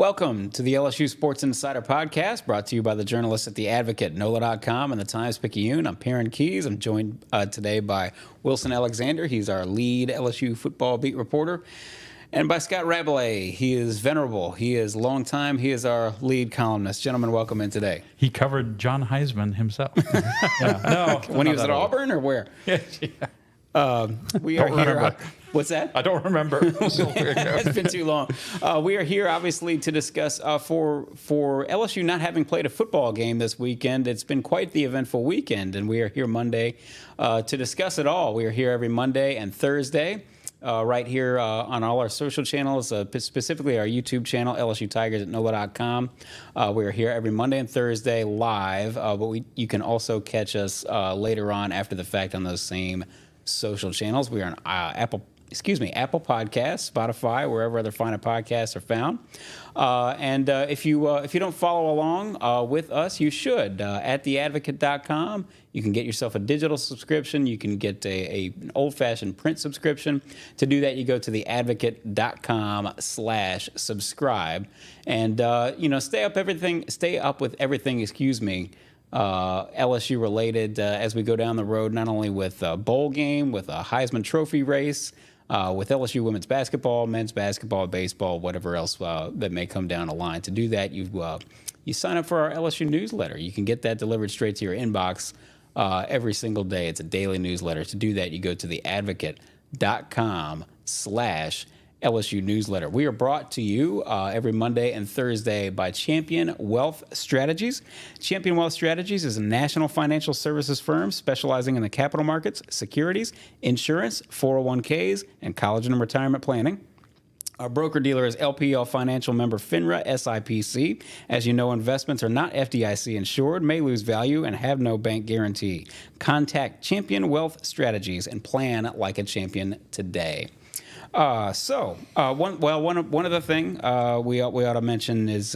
Welcome to the LSU Sports Insider Podcast, brought to you by the journalists at The Advocate, NOLA.com, and the Times-Picayune. I'm Perrin Keyes. I'm joined today by Wilson Alexander. He's our lead LSU football beat reporter. And by Scott Rabalais. He is venerable. He is long time. He is our lead columnist. Gentlemen, welcome in today. He covered John Heisman himself. When he was at Auburn or where? We are here. What's that? I don't remember. It's been too long. We are here, obviously, to discuss for LSU not having played a football game this weekend. It's been quite the eventful weekend, and we are here Monday to discuss it all. We are here every Monday and Thursday. Right here on all our social channels, specifically our YouTube channel, LSU Tigers at NOLA.com. We are here every Monday and Thursday live, but you can also catch us later on after the fact on those same social channels. We are on Apple Podcasts, Spotify, wherever other fine podcasts are found. And if you don't follow along with us, you should. At theadvocate.com, you can get yourself a digital subscription. You can get an old-fashioned print subscription. To do that, you go to theadvocate.com/subscribe, and stay up with everything. LSU related as we go down the road, not only with a bowl game, with a Heisman Trophy race, with LSU women's basketball, men's basketball, baseball, whatever else that may come down the line. To do that, you sign up for our LSU newsletter. You can get that delivered straight to your inbox every single day. It's a daily newsletter. To do that, you go to theadvocate.com/LSU newsletter. We are brought to you every Monday and Thursday by Champion Wealth Strategies. Champion Wealth Strategies is a national financial services firm specializing in the capital markets, securities, insurance, 401ks, and college and retirement planning. Our broker-dealer is LPL Financial member FINRA SIPC. As you know, investments are not FDIC insured, may lose value, and have no bank guarantee. Contact Champion Wealth Strategies and plan like a champion today. One other thing we ought to mention is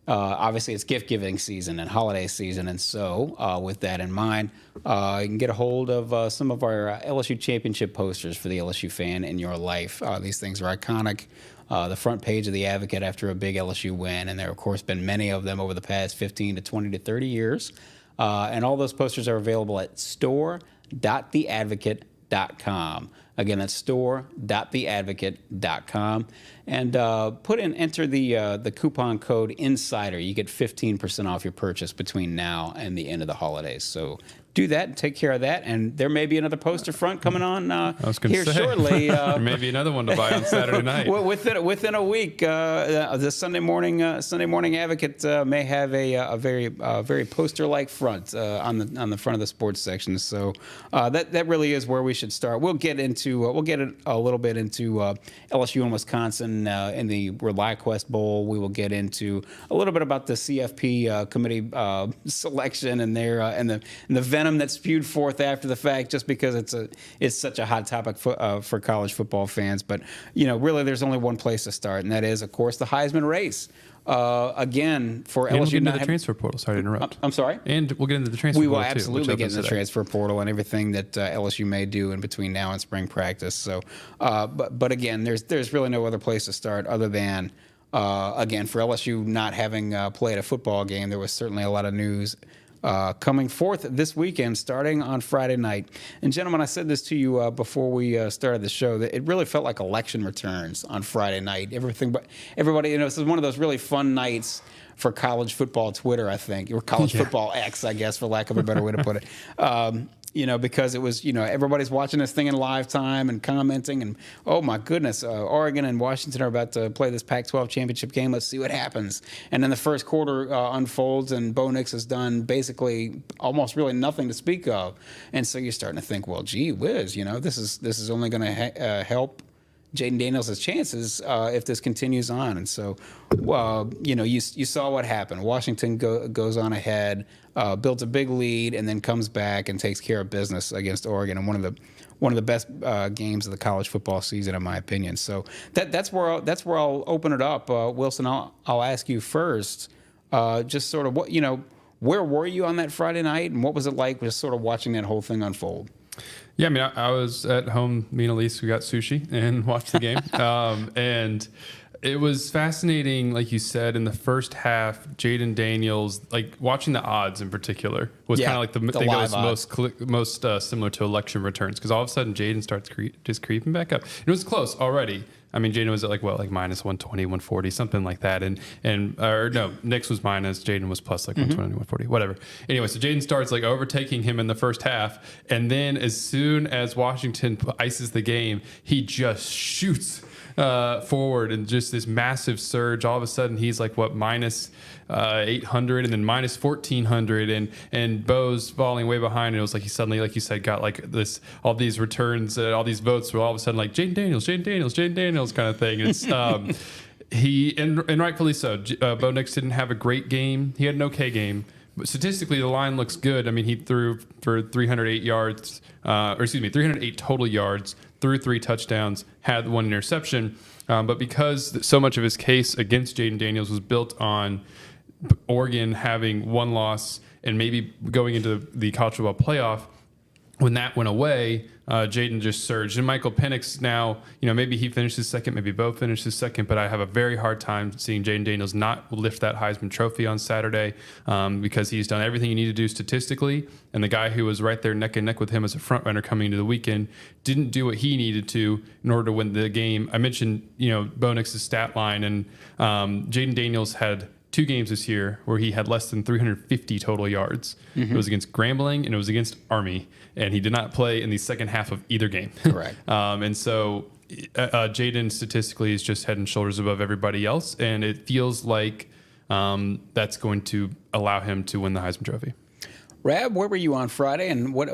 obviously it's gift-giving season and holiday season, and so with that in mind, you can get a hold of some of our LSU championship posters for the LSU fan in your life. These things are iconic. The front page of The Advocate after a big LSU win, and there have, of course, been many of them over the past 15 to 20 to 30 years. And all those posters are available at store.theadvocate.com. Again, that's store.theadvocate.com. And enter the coupon code INSIDER. You get 15% off your purchase between now and the end of the holidays. So do that and take care of that. And there may be another poster front coming on here shortly. There may be another one to buy on Saturday night. Within a week, the Sunday morning Advocate may have a very poster-like front on the front of the sports section. So that really is where we should start. We'll get a little bit into LSU and Wisconsin in the ReliaQuest Bowl. We will get into a little bit about the CFP committee selection and their and the venom that spewed forth after the fact, just because it's such a hot topic for college football fans. But really, there's only one place to start, and that is, of course, the Heisman race. Again, for and LSU, we'll get into the transfer portal. Sorry to interrupt. I'm sorry. And we'll get into the transfer portal. We will absolutely get into the transfer portal and everything that LSU may do in between now and spring practice. So, but again, there's really no other place to start other than again, for LSU not having played a football game. There was certainly a lot of news coming forth this weekend, starting on Friday night. And gentlemen, I said this to you before we started the show, that it really felt like election returns on Friday night. Everybody, this is one of those really fun nights for college football Twitter, I think, or college football X, I guess, for lack of a better way to put it. Because it was, everybody's watching this thing in live time and commenting, and oh my goodness, Oregon and Washington are about to play this Pac-12 championship game. Let's see what happens. And then the first quarter unfolds, and Bo Nix has done basically almost really nothing to speak of. And so you're starting to think, well, gee whiz, this is only going to help Jayden Daniels' chances if this continues on. And so, you saw what happened. Washington goes on ahead, builds a big lead, and then comes back and takes care of business against Oregon, and one of the best games of the college football season, in my opinion. So that's where I'll open it up. Wilson, I'll ask you first. Just sort of where were you on that Friday night, and what was it like just sort of watching that whole thing unfold? Yeah, I mean, I was at home. Me and Elise, we got sushi and watched the game. And It was fascinating, like you said, in the first half. Jayden Daniels, like watching the odds in particular, was kind of like the thing that was most similar to election returns, because all of a sudden Jayden starts just creeping back up. It was close already. I mean, Jayden was at like minus 120, 140, something like that, and or no, Nix was minus, Jayden was plus like 120, 140, whatever. Anyway, so Jayden starts like overtaking him in the first half, and then as soon as Washington ices the game, he just shoots forward and just this massive surge. All of a sudden he's like minus 800 and then minus 1400, and Bo's falling way behind, and it was like he suddenly, like you said, got like this, all these returns, all these votes were all of a sudden like Jayden Daniels kind of thing. It's and rightfully so. Bo Nix didn't have a great game. He had an okay game. But statistically, the line looks good. I mean, he threw for 308 yards, 308 total yards, threw 3 touchdowns, had 1 interception. But because so much of his case against Jayden Daniels was built on Oregon having 1 loss and maybe going into the college football playoff, when that went away, Jayden just surged. And Michael Penix now, maybe he finishes second, maybe Bo finishes second, but I have a very hard time seeing Jayden Daniels not lift that Heisman Trophy on Saturday, because he's done everything he needed to do statistically. And the guy who was right there neck and neck with him as a front runner coming into the weekend didn't do what he needed to in order to win the game. I mentioned, Bo Nix's stat line, and Jayden Daniels had 2 games this year where he had less than 350 total yards. It was against Grambling and it was against Army, and he did not play in the second half of either game. Correct. And so Jayden statistically is just head and shoulders above everybody else, and it feels like that's going to allow him to win the Heisman Trophy. Rab, where were you on Friday, and what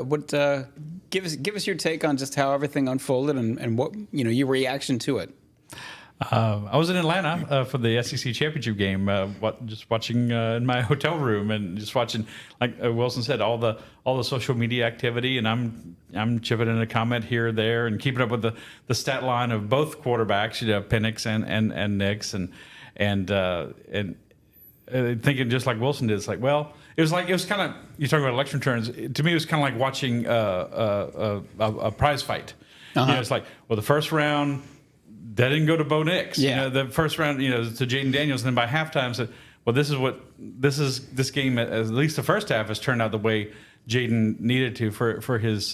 give us your take on just how everything unfolded and what your reaction to it? I was in Atlanta for the SEC championship game, just watching in my hotel room and just watching, like Wilson said, all the social media activity, and I'm chipping in a comment here or there and keeping up with the stat line of both quarterbacks, Penix and Nix, and thinking just like Wilson did. It's like, well, it was kind of, you're talking about election returns. To me, it was kind of like watching a prize fight. It's like, well, the first round, that didn't go to Bo Nix. Yeah. The first round, to Jayden Daniels, and then by halftime said, well, this game, at least the first half, has turned out the way Jayden needed to for his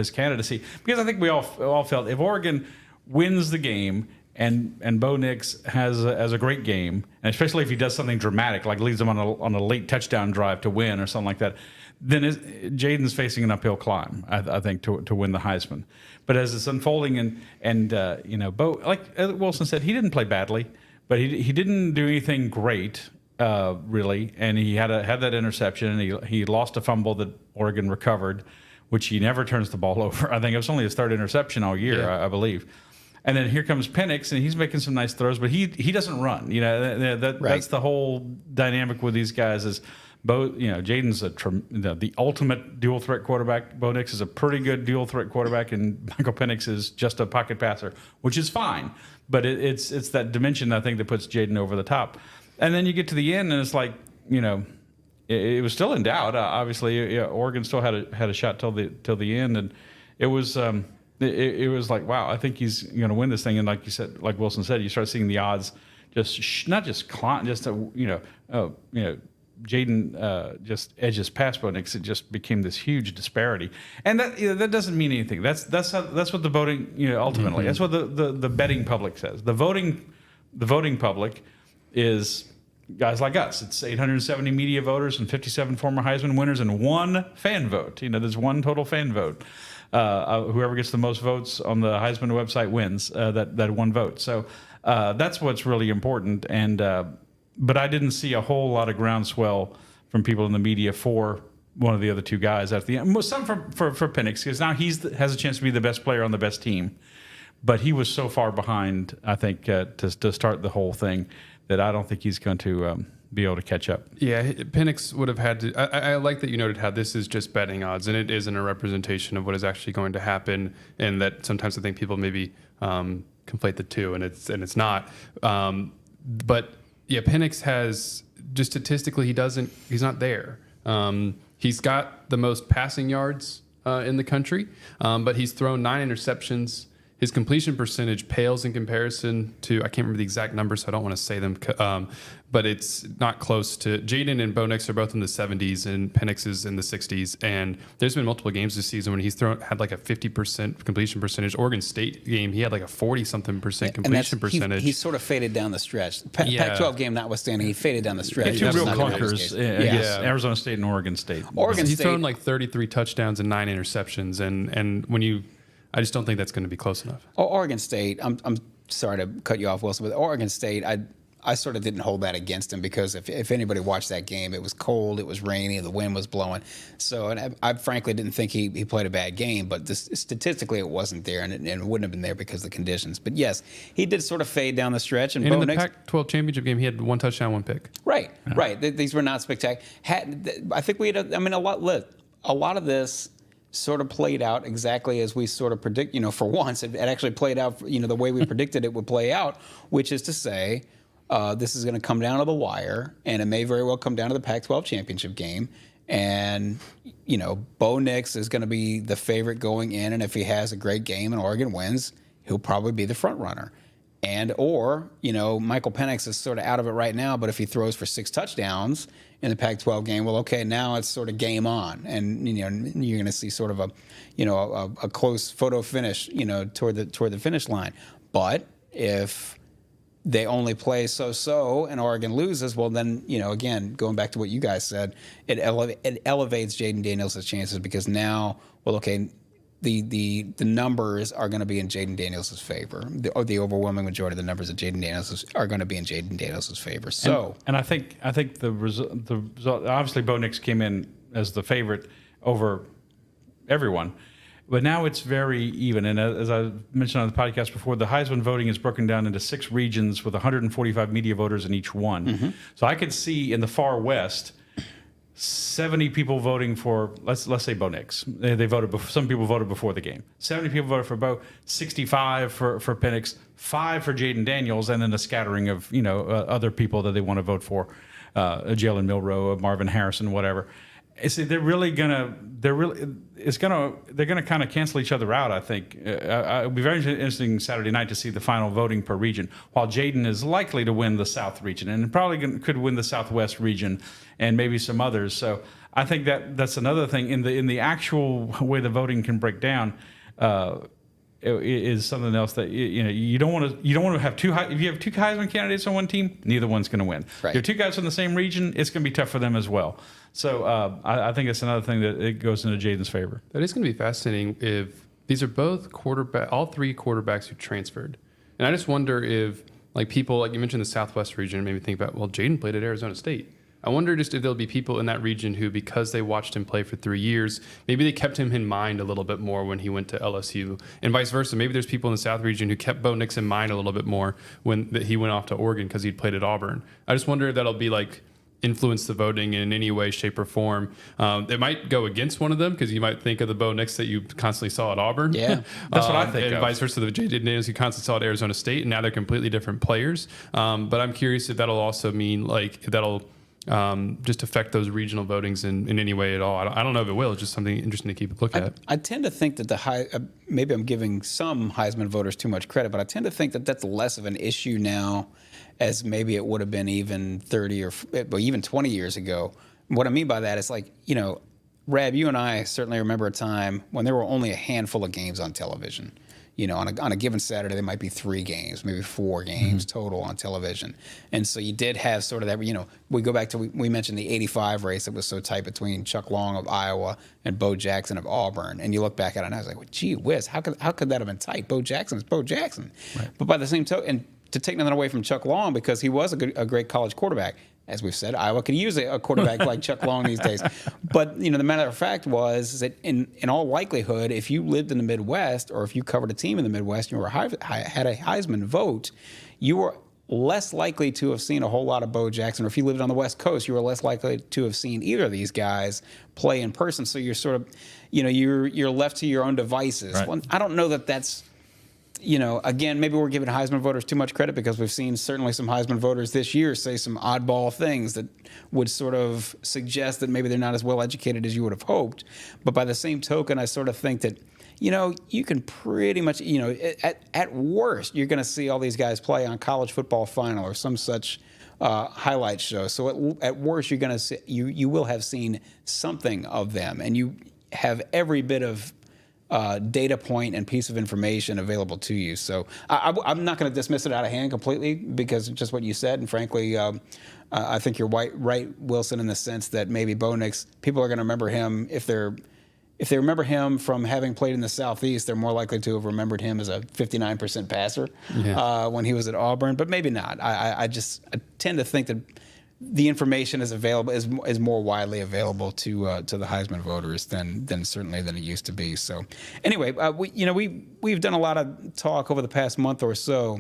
candidacy. Because I think we all felt if Oregon wins the game and Bo Nix has a great game, and especially if he does something dramatic, like leads them on a late touchdown drive to win or something like that, then Jayden's facing an uphill climb, I think, to win the Heisman. But as it's unfolding, and Bo, like Wilson said, he didn't play badly, but he didn't do anything great, really. And he had that interception, and he lost a fumble that Oregon recovered, which he never turns the ball over. I think it was only his 3rd interception all year, I believe. And then here comes Penix, and he's making some nice throws, but he doesn't run. That's the whole dynamic with these guys is. Jayden's the ultimate dual threat quarterback. Bo Nix is a pretty good dual threat quarterback, and Michael Penix is just a pocket passer, which is fine. But it's that dimension, I think, that puts Jayden over the top. And then you get to the end, and it's like it was still in doubt. Obviously, Oregon still had a shot till the end, and it was it was like, wow, I think he's going to win this thing. And like you said, like Wilson said, you start seeing the odds not just climb, just Jayden just edges past Bo Nix. It just became this huge disparity, and that doesn't mean anything. That's what the voting ultimately. That's what the betting public says. The voting public is guys like us. It's 870 media voters and 57 former Heisman winners and 1 fan vote. There's 1 total fan vote. Whoever gets the most votes on the Heisman website wins that 1 vote. So that's what's really important. And but I didn't see a whole lot of groundswell from people in the media for one of the other 2 guys at the end. Some for Penix, because now he has a chance to be the best player on the best team. But he was so far behind, I think, to start the whole thing that I don't think he's going to be able to catch up. Yeah, Penix would have had to. I like that you noted how this is just betting odds, and it isn't a representation of what is actually going to happen, and that sometimes I think people maybe conflate the two, and it's not. But yeah, Penix has just statistically he's not there. He's got the most passing yards in the country, but he's thrown 9 interceptions. his completion percentage pales in comparison to, I can't remember the exact numbers, so I don't want to say them, but it's not close to. Jayden and Bo Nix are both in the 70s, and Penix is in the 60s. And there's been multiple games this season when he's had like a 50% completion percentage. Oregon State game, he had like a 40-something percent completion percentage. He sort of faded down the stretch. Pac-12 game notwithstanding, he faded down the stretch. Two real clunkers against Arizona State and Oregon State. He's thrown like 33 touchdowns and 9 interceptions, and I just don't think that's going to be close enough. Oregon State, I'm sorry to cut you off, Wilson, but Oregon State, I sort of didn't hold that against him because if anybody watched that game, it was cold, it was rainy, the wind was blowing. So, and I frankly didn't think he played a bad game, but statistically it wasn't there, and it wouldn't have been there because of the conditions. But yes, he did sort of fade down the stretch. And in the Pac-12 championship game, he had 1 touchdown, 1 pick. Right. These were not spectacular. I think we had, a lot of this sort of played out exactly as we sort of predict, for once, it actually played out, the way we predicted it would play out, which is to say, this is going to come down to the wire, and it may very well come down to the Pac-12 championship game. And, Bo Nix is going to be the favorite going in, and if he has a great game and Oregon wins, he'll probably be the front runner. Or Michael Penix is sort of out of it right now, but if he throws for 6 touchdowns in the Pac-12 game, well, okay, now it's sort of game on, and you're going to see sort of a close photo finish, toward the finish line. But if they only play so and Oregon loses, well, then again, going back to what you guys said, it elevates Jayden Daniels' chances because now, well, okay, the numbers are going to be in Jayden Daniels' favor. The overwhelming majority of the numbers of Jayden Daniels are going to be in Jayden Daniels' favor. So, and I think the result, obviously Bo Nix came in as the favorite over everyone, but now it's very even. And as I mentioned on the podcast before, the Heisman voting is broken down into 6 regions with 145 media voters in each one. Mm-hmm. So I could see in the far west 70 people voting for, let's say Bo Nix. They voted. Some people voted before the game. 70 people voted for Bo. 65 for Penix. 5 for Jayden Daniels, and then a scattering of other people that they want to vote for, Jalen Milroe, Marvin Harrison, whatever. They're gonna kind of cancel each other out. I think it'll be very interesting Saturday night to see the final voting per region. While Jayden is likely to win the South region and probably could win the Southwest region and maybe some others. So I think that's another thing in the actual way the voting can break down. Is something else that you don't want to have two. If you have 2 Heisman candidates on one team, neither one's going to win. Right. If you have 2 guys from the same region, it's going to be tough for them as well. So I think it's another thing that it goes into Jayden's favor. That is going to be fascinating if these are both all 3 quarterbacks who transferred, and I just wonder if people like you mentioned the Southwest region made me think about Jayden played at Arizona State. I wonder just if there'll be people in that region who, because they watched him play for 3 years, maybe they kept him in mind a little bit more when he went to LSU, and vice versa. Maybe there's people in the South region who kept Bo Nix in mind a little bit more when he went off to Oregon because he'd played at Auburn. I just wonder if that'll be influence the voting in any way, shape, or form. It might go against one of them because you might think of the Bo Nix that you constantly saw at Auburn. Yeah, that's what I think. And vice versa, the Jayden Daniels you constantly saw at Arizona State, and now they're completely different players. But I'm curious if that'll also mean that'll just affect those regional votings in any way at all. I don't know if it will. It's just something interesting to keep a look at. I tend to think that maybe I'm giving some Heisman voters too much credit, but I tend to think that that's less of an issue now as maybe it would have been even 30 or even 20 years ago. What I mean by that is Rab, you and I certainly remember a time when there were only a handful of games on television. On a given Saturday, there might be 3 games, maybe 4 games total on television. And so you did have sort of that, we go back to, we mentioned the 85 race that was so tight between Chuck Long of Iowa and Bo Jackson of Auburn. And you look back at it and I was like, well, gee whiz, how could that have been tight? Bo Jackson's Bo Jackson. Right. But by the same token, and to take nothing away from Chuck Long, because he was a great college quarterback. As we've said, Iowa could use a quarterback like Chuck Long these days. But the matter of fact was that in all likelihood, if you lived in the Midwest or if you covered a team in the Midwest and you had a Heisman vote, you were less likely to have seen a whole lot of Bo Jackson. Or if you lived on the West Coast, you were less likely to have seen either of these guys play in person. So you're sort of, you're left to your own devices. Right. Well, I don't know that that's. Again, maybe we're giving Heisman voters too much credit because we've seen certainly some Heisman voters this year say some oddball things that would sort of suggest that maybe they're not as well educated as you would have hoped. But by the same token, I sort of think that, you can pretty much, at worst, you're going to see all these guys play on College Football Final or some such highlight show. So at worst, you're going to see, you will have seen something of them, and you have every bit of data point and piece of information available to you. So I'm not going to dismiss it out of hand completely because of just what you said. And frankly, I think you're right, Wilson, in the sense that maybe Bo Nix, people are going to remember him if they remember him from having played in the Southeast, they're more likely to have remembered him as a 59% passer when he was at Auburn, but maybe not. I tend to think that the information is available is more widely available to the Heisman voters than it used to be. So anyway, we've done a lot of talk over the past month or so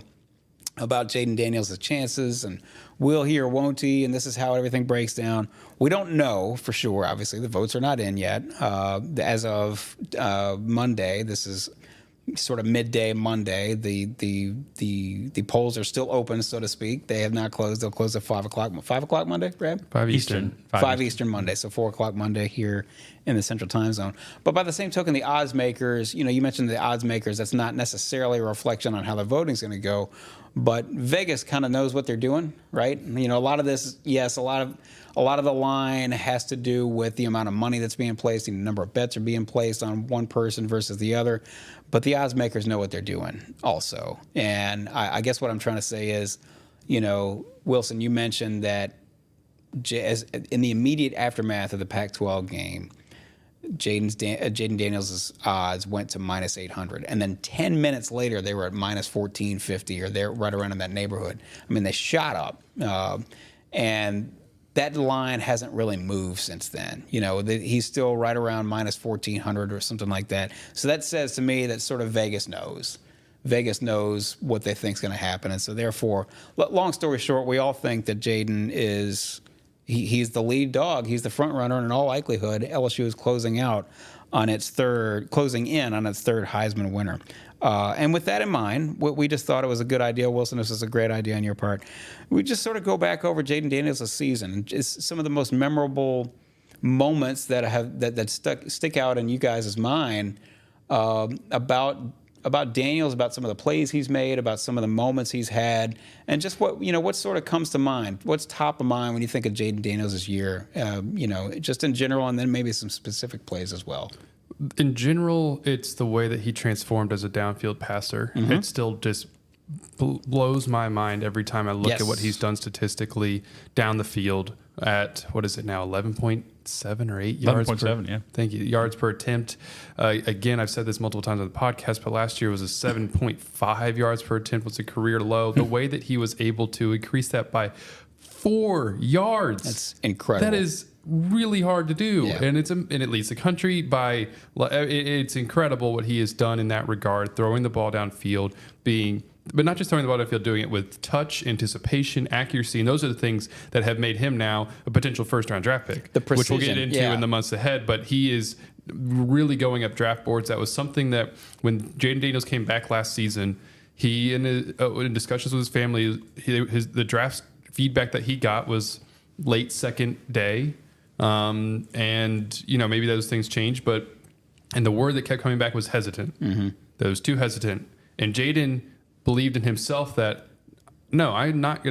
about Jayden Daniels' chances and will he or won't he, and this is how everything breaks down. We don't know for sure. Obviously, the votes are not in yet. As of Monday, this is sort of midday Monday. The polls are still open, so to speak. They have not closed. They'll close at 5 o'clock. 5 o'clock Monday, Brad? 5 Eastern. 5 Eastern Monday, so 4 o'clock Monday here in the Central Time Zone. But by the same token, the odds makers, you mentioned the odds makers. That's not necessarily a reflection on how the voting's going to go. But Vegas kind of knows what they're doing, right? A lot of this, yes, a lot of the line has to do with the amount of money that's being placed, and the number of bets are being placed on one person versus the other. But the odds makers know what they're doing also. And I guess what I'm trying to say is, Wilson, you mentioned that in the immediate aftermath of the Pac-12 game, Jayden Daniels' odds went to minus 800. And then 10 minutes later, they were at minus 1450, or they're right around in that neighborhood. I mean, they shot up. And that line hasn't really moved since then. He's still right around minus 1400 or something like that. So that says to me that sort of Vegas knows. Vegas knows what they think is going to happen. And so therefore, long story short, we all think that Jayden is... He's the lead dog. He's the front runner, and in all likelihood, LSU is closing in on its third Heisman winner. And with that in mind, we just thought it was a good idea. Wilson, this is a great idea on your part. We just sort of go back over Jayden Daniels' season, and just some of the most memorable moments that stick out in you guys' mind about Daniels, about some of the plays he's made, about some of the moments he's had, and just what sort of comes to mind. What's top of mind when you think of Jayden Daniels' year, just in general, and then maybe some specific plays as well. In general, it's the way that he transformed as a downfield passer. Mm-hmm. It still just blows my mind every time I look at what he's done statistically down the field at, what is it now, 11.7 or 8 yards 11.7, yeah. Thank you. Yards per attempt. Again, I've said this multiple times on the podcast, but last year was a 7.5 yards per attempt, was a career low. The way that he was able to increase that by 4 yards. That's incredible. That is really hard to do. Yeah. And it leads the country by, it's incredible what he has done in that regard, throwing the ball downfield, but not just throwing the ball downfield, doing it with touch, anticipation, accuracy, and those are the things that have made him now a potential first-round draft pick, which we'll get into in the months ahead. But he is really going up draft boards. That was something that when Jayden Daniels came back last season, he, in discussions with his family, the draft feedback that he got was late second day. And, maybe those things changed, and the word that kept coming back was hesitant. Mm-hmm. That was too hesitant. And Jayden believed in himself that, no, I'm not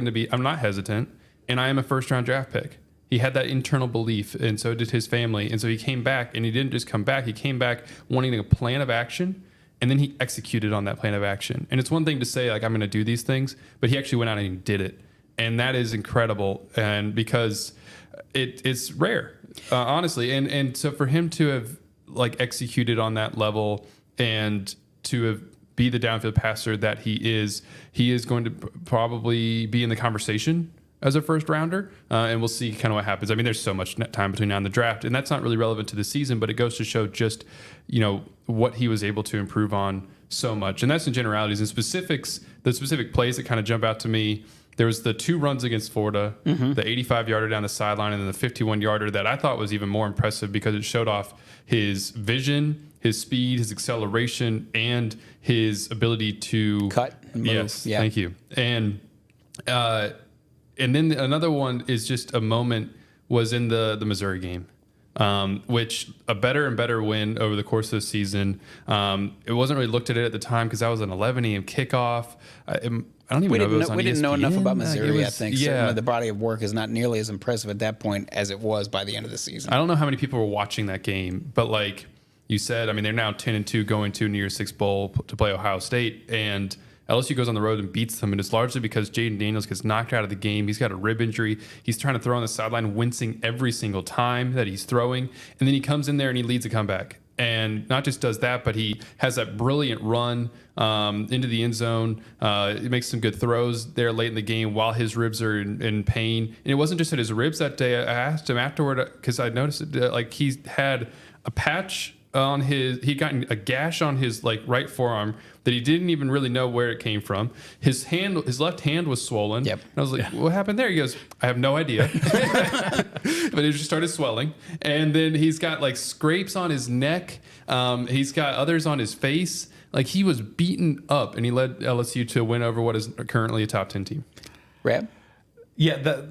hesitant, and I am a first-round draft pick. He had that internal belief, and so did his family. And so he came back, and he didn't just come back. He came back wanting a plan of action, and then he executed on that plan of action. And it's one thing to say, like, I'm going to do these things, but he actually went out and he did it. And that is incredible, and because it's rare, honestly. And so for him to have, executed on that level and to have be the downfield passer that he is going to probably be in the conversation as a first rounder. And we'll see kind of what happens. I mean, there's so much time between now and the draft, and that's not really relevant to the season, but it goes to show just, what he was able to improve on so much. And that's in generalities. In specifics, the specific plays that kind of jump out to me, there was the 2 runs against Florida, mm-hmm. the 85-yarder down the sideline, and then the 51-yarder that I thought was even more impressive because it showed off his vision, his speed, his acceleration, and his ability to cut and move. Yes, yeah. Thank you. And then another one is just a moment was in the Missouri game. which a better and better win over the course of the season. It wasn't really looked at it at the time because that was an 11 a.m. kickoff. I don't even know if it was on We didn't know ESPN. enough about Missouri, I think. Yeah. Certainly the body of work is not nearly as impressive at that point as it was by the end of the season. I don't know how many people were watching that game, but like you said, I mean, they're now 10-2 going to New Year's Six Bowl to play Ohio State, and LSU goes on the road and beats them, and it's largely because Jayden Daniels gets knocked out of the game. He's got a rib injury. He's trying to throw on the sideline, wincing every single time that he's throwing, and then he comes in there and he leads a comeback. And not just does that, but he has that brilliant run into the end zone. He makes some good throws there late in the game while his ribs are in pain. And it wasn't just at his ribs that day. I asked him afterward because I noticed like he had a patch on he got a gash on his like right forearm that he didn't even really know where it came from. His left hand was swollen. Yep. And I was like, what happened there? He goes, I have no idea. But it just started swelling. And then he's got like scrapes on his neck. He's got others on his face. Like he was beaten up, and he led LSU to a win over what is currently a top 10 team. Rab? Yeah,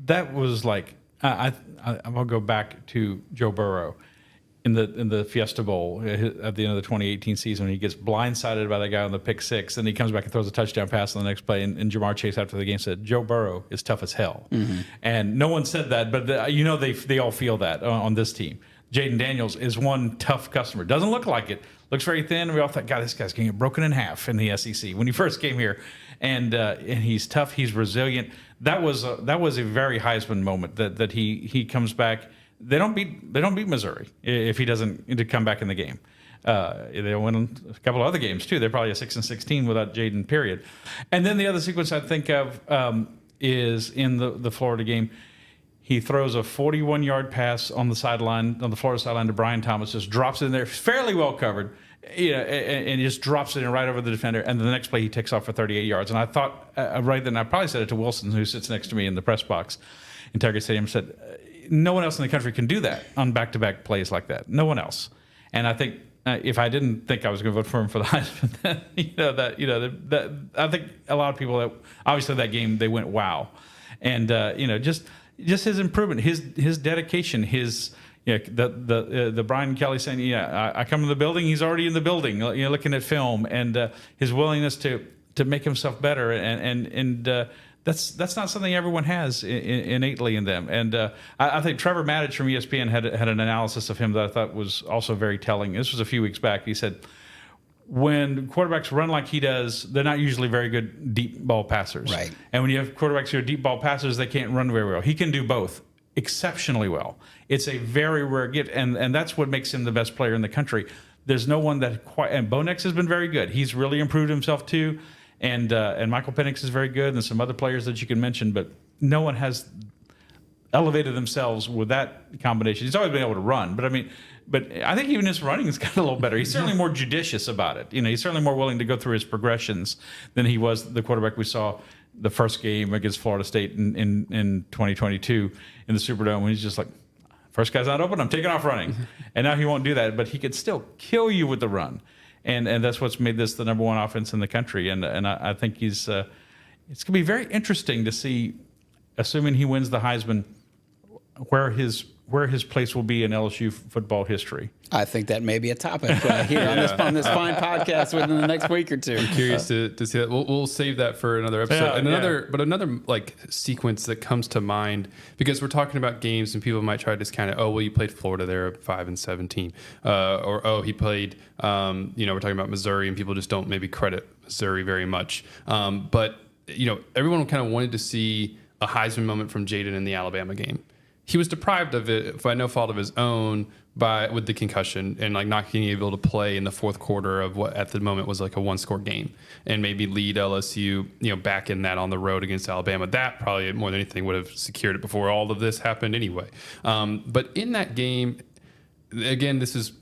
that was like I'll go back to Joe Burrow in the Fiesta Bowl at the end of the 2018 season when he gets blindsided by that guy on the pick six, and he comes back and throws a touchdown pass on the next play. And Jamar Chase after the game said, "Joe Burrow is tough as hell," and no one said that, but they all feel that on this team. Jayden Daniels is one tough customer. Doesn't look like it. Looks very thin. We all thought, God, this guy's going to get broken in half in the SEC when he first came here. And he's tough. He's resilient. That was a very Heisman moment that he comes back. They don't beat Missouri if he doesn't come back in the game. They'll win a couple of other games too. They're probably a 6-16 without Jayden. Period. And then the other sequence I think of is in the Florida game. He throws a 41-yard pass on the Florida sideline to Brian Thomas, just drops it in there, fairly well covered, and he just drops it in right over the defender. And the next play, he takes off for 38 yards. And I thought, right then, I probably said it to Wilson, who sits next to me in the press box in Target Stadium, said, no one else in the country can do that on back-to-back plays like that. No one else. And I think if I didn't think I was going to vote for him for the Heisman, then, I think a lot of people that obviously that game they went wow, and just his improvement, his dedication, the Brian Kelly saying, I come to the building, he's already in the building, looking at film, and his willingness to make himself better, and that's not something everyone has innately in them. And I think Trevor Maddich from ESPN had an analysis of him that I thought was also very telling. This was a few weeks back. He said, when quarterbacks run like he does, they're not usually very good deep ball passers. Right. And when you have quarterbacks who are deep ball passers, they can't run very well. He can do both exceptionally well. It's a very rare gift, and that's what makes him the best player in the country. There's no one that quite. And Bo Nix has been very good. He's really improved himself too, and Michael Penix is very good, and some other players that you can mention, but no one has elevated themselves with that combination. He's always been able to run, but I think even his running has gotten a little better. He's certainly more judicious about it. He's certainly more willing to go through his progressions than he was the quarterback we saw the first game against Florida State in 2022 in the Superdome, when he's just like, first guy's not open, I'm taking off running. And now he won't do that, but he could still kill you with the run. And that's what's made this the number one offense in the country. And I think it's going to be very interesting to see, assuming he wins the Heisman, where his place will be in LSU football history. I think that may be a topic here on this fine podcast within the next week or two. I'm curious to see that. We'll save that for another episode. But another like sequence that comes to mind, because we're talking about games and people might try to discount it. Oh, well, you played Florida, they're a 5-17, or he played. We're talking about Missouri, and people just don't maybe credit Missouri very much. But everyone kind of wanted to see a Heisman moment from Jayden in the Alabama game. He was deprived of it by no fault of his own with the concussion and like not being able to play in the fourth quarter of what at the moment was like a one-score game and maybe lead LSU back in that on the road against Alabama. That probably more than anything would have secured it before all of this happened anyway. But in that game, again, this is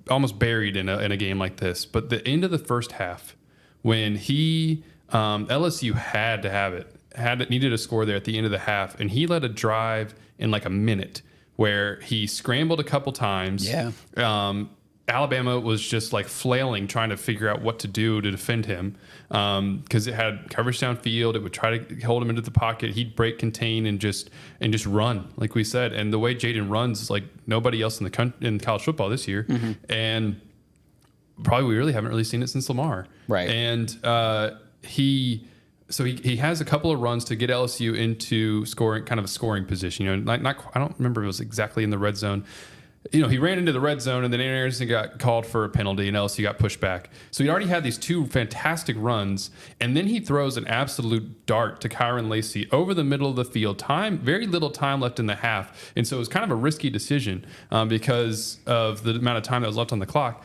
almost buried in a game like this. But the end of the first half, when LSU had to have it, needed a score there at the end of the half, and he led a drive in like a minute where he scrambled a couple times. Yeah. Alabama was just like flailing, trying to figure out what to do to defend him, because it had coverage downfield. It would try to hold him into the pocket. He'd break, contain, and just run, like we said. And the way Jayden runs is like nobody else in college football this year, and probably we really haven't really seen it since Lamar. Right. And he has a couple of runs to get LSU into scoring, kind of a scoring position. You know, not I don't remember if it was exactly in the red zone. You know, he ran into the red zone, and then Anderson got called for a penalty, and LSU got pushed back. So he already had these two fantastic runs, and then he throws an absolute dart to Kyron Lacy over the middle of the field. Very little time left in the half, and so it was kind of a risky decision because of the amount of time that was left on the clock.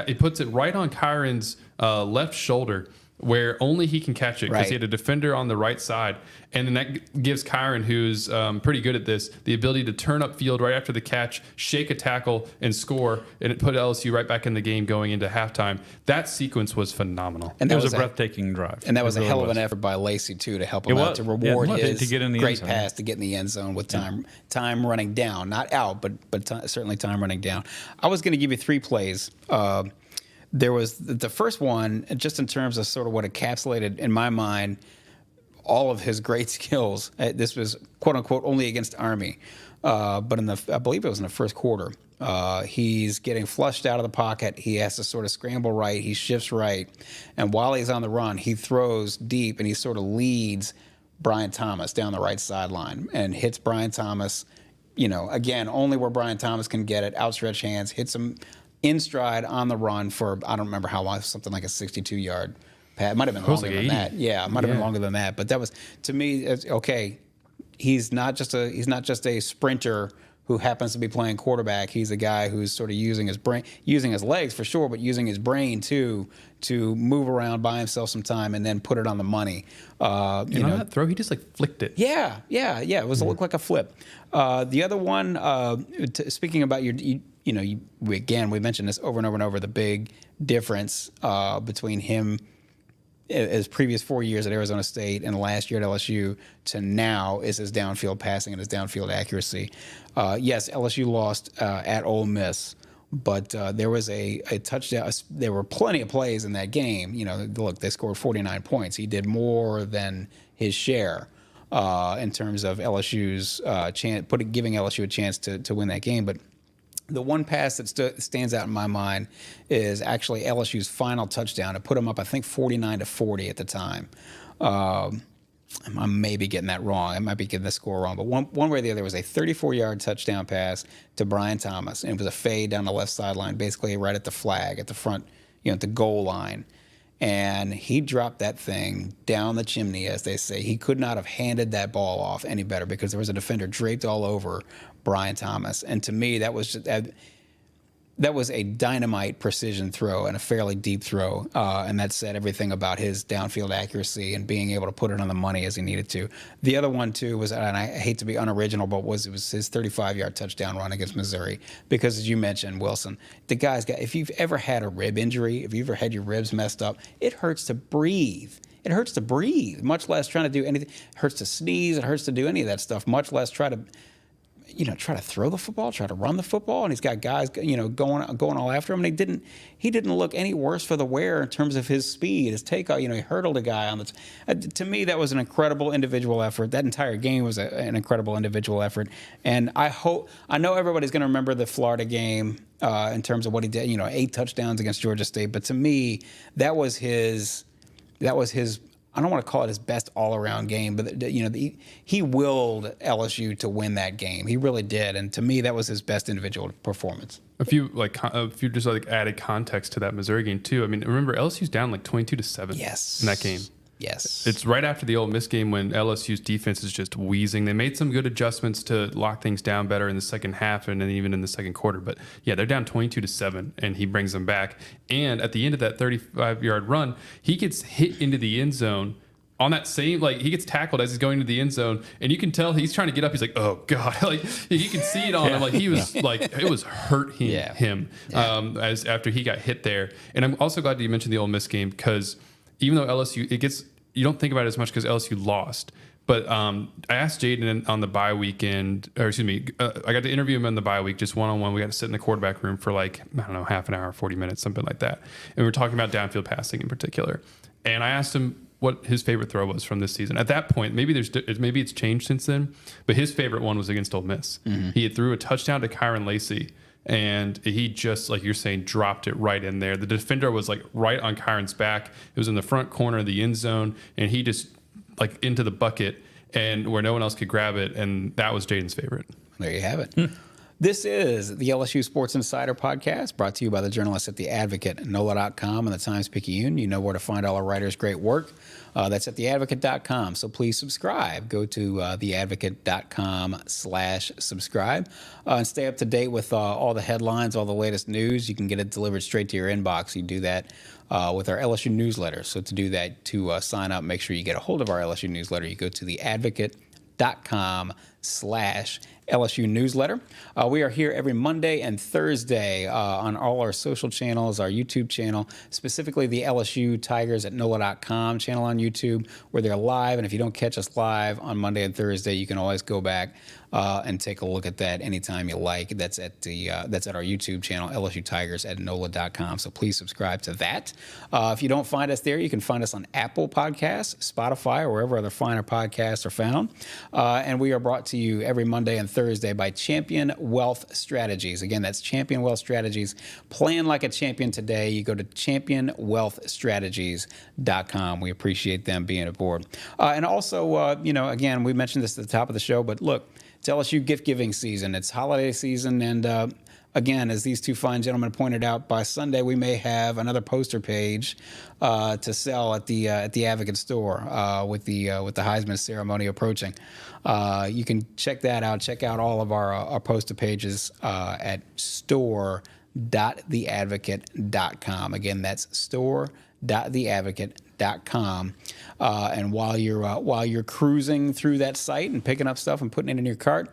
He puts it right on Kyron's left shoulder, where only he can catch it because he had a defender on the right side. And then that gives Kyron, who's pretty good at this, the ability to turn up field right after the catch, shake a tackle, and score. And it put LSU right back in the game going into halftime. That sequence was phenomenal. And that was a breathtaking drive. And that was a hell of an effort by Lacy, too, to help him out, to reward his to get in the great pass to get in the end zone with time running down. Not out, but certainly time running down. I was going to give you 3 plays. There was the first one, just in terms of sort of what encapsulated, in my mind, all of his great skills. This was, quote unquote, only against Army. But I believe it was in the first quarter. He's getting flushed out of the pocket. He has to sort of scramble right. He shifts right. And while he's on the run, he throws deep and he sort of leads Brian Thomas down the right sideline and hits Brian Thomas, you know, again, only where Brian Thomas can get it, outstretched hands, hits him in stride on the run for, I don't remember how long, something like a 62-yard pass. It might have been longer than that. Yeah, it might have been longer than that. But that was, to me, okay, he's not just a sprinter who happens to be playing quarterback. He's a guy who's sort of using his brain, using his legs for sure, but using his brain too to move around, buy himself some time, and then put it on the money. On that throw, he just like flicked it. Yeah. It was looked like a flip. The other one, speaking about we mentioned this over and over and over, the big difference between him his previous 4 years at Arizona State and the last year at LSU to now is his downfield passing and his downfield accuracy. Yes, LSU lost at Ole Miss, but there was a touchdown. There were plenty of plays in that game. You know, look, they scored 49 points. He did more than his share in terms of LSU's giving LSU a chance to win that game. But the one pass that stands out in my mind is actually LSU's final touchdown. It put them up, I think, 49-40 at the time. I may be getting that wrong. I might be getting the score wrong. But one way or the other, was a 34-yard touchdown pass to Brian Thomas. And it was a fade down the left sideline, basically right at the flag, at the front, at the goal line. And he dropped that thing down the chimney, as they say. He could not have handed that ball off any better because there was a defender draped all over Brian Thomas. And to me, that was a dynamite precision throw and a fairly deep throw. And that said everything about his downfield accuracy and being able to put it on the money as he needed to. The other one, too, was, and I hate to be unoriginal, but it was his 35-yard touchdown run against Missouri. Because, as you mentioned, Wilson, the guy's got, if you've ever had a rib injury, if you've ever had your ribs messed up, it hurts to breathe. It hurts to breathe, much less trying to do anything. It hurts to sneeze. It hurts to do any of that stuff, much less try to throw the football, try to run the football, and he's got guys, going all after him. And he didn't look any worse for the wear in terms of his speed, his takeoff. He hurdled a guy on the. To me, that was an incredible individual effort. That entire game was an incredible individual effort. And I know everybody's going to remember the Florida game in terms of what he did. 8 touchdowns against Georgia State. But to me, that was his. I don't want to call it his best all-around game, but he willed LSU to win that game. He really did, and to me, that was his best individual performance. A few just added context to that Missouri game too. I mean, remember LSU's down 22-7. Yes. In that game. Yes. It's right after the Ole Miss game when LSU's defense is just wheezing. They made some good adjustments to lock things down better in the second half and then even in the second quarter. But yeah, they're down 22-7 and he brings them back. And at the end of that 35-yard run, he gets hit into the end zone on that same, he gets tackled as he's going to the end zone, and you can tell he's trying to get up. He's like, "Oh God!" You can see it on him. He was it was hurting him as after he got hit there. And I'm also glad that you mentioned the Ole Miss game because even though LSU, you don't think about it as much because LSU lost, But I asked Jayden on the bye weekend, or excuse me, I got to interview him on the bye week, just one-on-one. We got to sit in the quarterback room for like, I don't know, half an hour, 40 minutes, something like that. And we were talking about downfield passing in particular. And I asked him what his favorite throw was from this season. At that point, maybe it's changed since then, but his favorite one was against Ole Miss. Mm-hmm. He had threw a touchdown to Kyron Lacey, and he just, like you're saying, dropped it right in there. The defender was like right on Kyron's back. It was in the front corner of the end zone, and he just like into the bucket and where no one else could grab it, and that was Jayden's favorite. There you have it. This is the LSU Sports Insider Podcast, brought to you by the journalists at The Advocate, NOLA.com, and the Times-Picayune. You know where to find all our writers' great work. That's at theadvocate.com. So please subscribe. Go to theadvocate.com/subscribe and stay up to date with all the headlines, all the latest news. You can get it delivered straight to your inbox. You do that with our LSU newsletter. So to do that, to sign up, make sure you get a hold of our LSU newsletter. You go to theadvocate.com/LSU newsletter. We are here every Monday and Thursday on all our social channels, our YouTube channel, specifically the LSU Tigers at NOLA.com channel on YouTube, where they're live. And if you don't catch us live on Monday and Thursday, you can always go back and take a look at that anytime you like. That's at our YouTube channel, LSU Tigers at NOLA.com. So please subscribe to that. If you don't find us there, you can find us on Apple Podcasts, Spotify, or wherever other finer podcasts are found. And we are brought to you every Monday and Thursday by Champion Wealth Strategies. Again, that's Champion Wealth Strategies. Plan like a champion today. You go to championwealthstrategies.com. We appreciate them being aboard. And also, again, we mentioned this at the top of the show, but look, it's LSU gift-giving season. It's holiday season, and again, as these two fine gentlemen pointed out, by Sunday we may have another poster page to sell at the Advocate store with the Heisman ceremony approaching. You can check that out. Check out all of our poster pages at store.theadvocate.com. Again, that's store.theadvocate.com. And while you're cruising through that site and picking up stuff and putting it in your cart,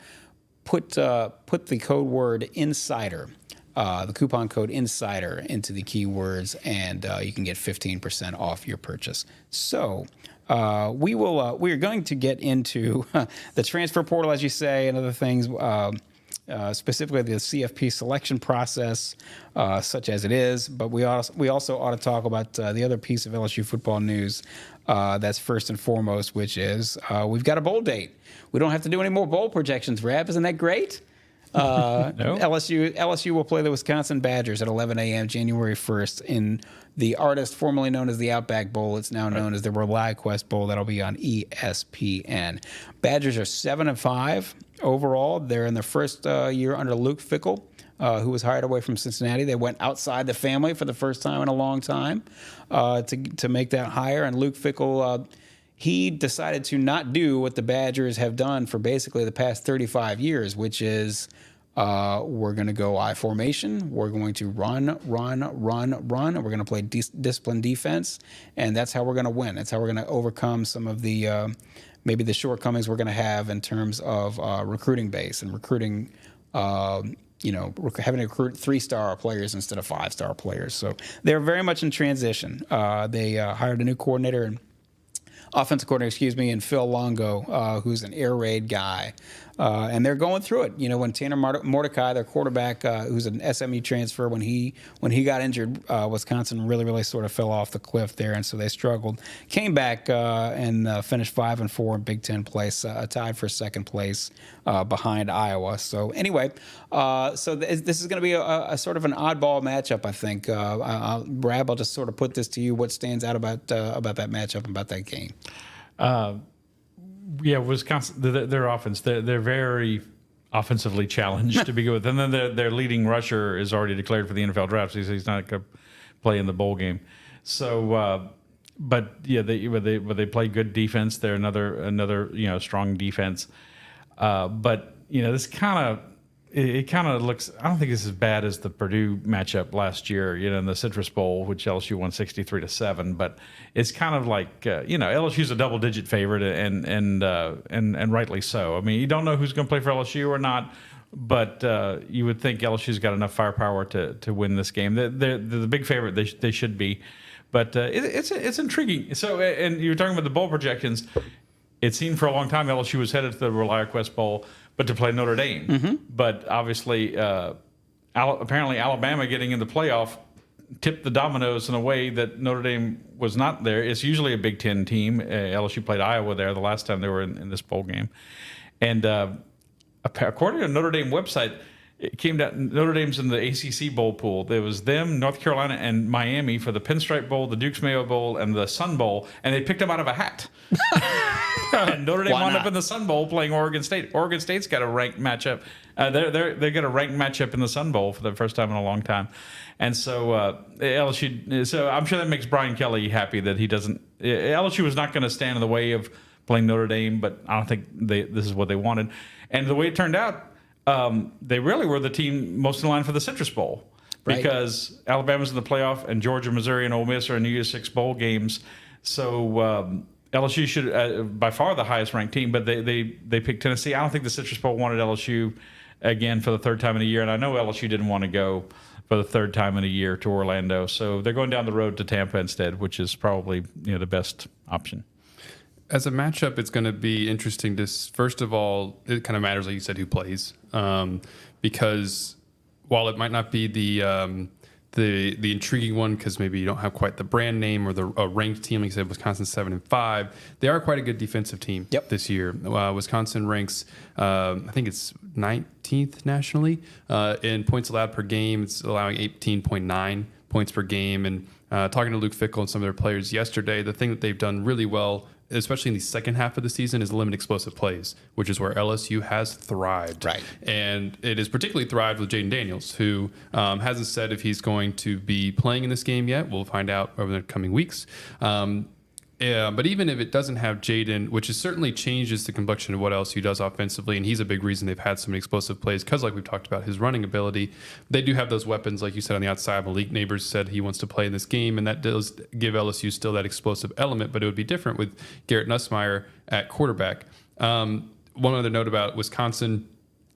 put the code word INSIDER, the coupon code INSIDER, into the keywords, and you can get 15% off your purchase. So we are going to get into the transfer portal, as you say, and other things. Specifically the CFP selection process, such as it is. But we also ought to talk about the other piece of LSU football news that's first and foremost, which is we've got a bowl date. We don't have to do any more bowl projections, Rab. Isn't that great? No. LSU will play the Wisconsin Badgers at 11 a.m. January 1st in the artist formerly known as the Outback Bowl. It's now known as the ReliaQuest Bowl. That'll be on ESPN. Badgers are 7-5 overall. They're in their first year under Luke Fickell, who was hired away from Cincinnati. They went outside the family for the first time in a long time to make that hire. And Luke Fickell, he decided to not do what the Badgers have done for basically the past 35 years, which is we're going to go I formation. We're going to run, and we're going to play disciplined defense, and that's how we're going to win. That's how we're going to overcome some of the maybe the shortcomings we're going to have in terms of recruiting base and recruiting. Having to recruit 3-star players instead of 5-star players. So they're very much in transition. They hired a new offensive coordinator, and Phil Longo, who's an air raid guy. And they're going through it. When Tanner Mordecai, their quarterback, who's an SMU transfer, when he got injured, Wisconsin really sort of fell off the cliff there, and so they struggled. Came back and finished 5-4 in Big Ten play, tied for second place behind Iowa. So anyway, this is going to be a sort of an oddball matchup, I think. Brad, I'll just sort of put this to you. What stands out about that matchup, about that game? Yeah, Wisconsin, their offense, they're very offensively challenged to begin with. And then their leading rusher is already declared for the NFL draft, so he's not going to play in the bowl game. So, but yeah, they play good defense. They're another strong defense. But this it kind of looks. I don't think it's as bad as the Purdue matchup last year, in the Citrus Bowl, which LSU won 63-7. But it's kind of like LSU's a double-digit favorite, and rightly so. I mean, you don't know who's going to play for LSU or not, but you would think LSU's got enough firepower to win this game. They're the big favorite. They should be, but it's intriguing. So, and you were talking about the bowl projections. it seemed for a long time LSU was headed to the ReliaQuest Bowl, but to play Notre Dame. Mm-hmm. But obviously, apparently Alabama getting in the playoff tipped the dominoes in a way that Notre Dame was not there. It's usually a Big Ten team. LSU played Iowa there the last time they were in this bowl game. And according to the Notre Dame website, it came down, Notre Dame's in the ACC bowl pool. There was them, North Carolina, and Miami for the Pinstripe Bowl, the Duke's Mayo Bowl, and the Sun Bowl, and they picked them out of a hat. And Notre Dame wound up in the Sun Bowl playing Oregon State. Oregon State's got a ranked matchup. They got a ranked matchup in the Sun Bowl for the first time in a long time. And so LSU. So I'm sure that makes Brian Kelly happy that he doesn't. LSU was not going to stand in the way of playing Notre Dame, but I don't think this is what they wanted. And the way it turned out, they really were the team most in line for the Citrus Bowl, because Alabama's in the playoff and Georgia, Missouri, and Ole Miss are in New Year's Six bowl games. So LSU should by far the highest ranked team, but they picked Tennessee. I don't think the Citrus Bowl wanted LSU again for the third time in a year, and I know LSU didn't want to go for the third time in a year to Orlando, so they're going down the road to Tampa instead, which is probably the best option. As a matchup, it's going to be interesting to, first of all, it kind of matters, like you said, who plays. Because while it might not be the intriguing one, because maybe you don't have quite the brand name or a ranked team, like you said, Wisconsin 7-5, they are quite a good defensive team this year. Wisconsin ranks, I think it's 19th nationally in points allowed per game. It's allowing 18.9 points per game. And talking to Luke Fickell and some of their players yesterday, the thing that they've done really well, especially in the second half of the season, is limit explosive plays, which is where LSU has thrived. Right. And it is particularly thrived with Jayden Daniels, who hasn't said if he's going to be playing in this game yet. We'll find out over the coming weeks. But even if it doesn't have Jayden, which is certainly changes the complexion of what LSU does offensively, and he's a big reason they've had so many explosive plays because, like we've talked about, his running ability. They do have those weapons, like you said, on the outside. Malik Neighbors said he wants to play in this game, and that does give LSU still that explosive element, but it would be different with Garrett Nussmeier at quarterback. One other note about Wisconsin.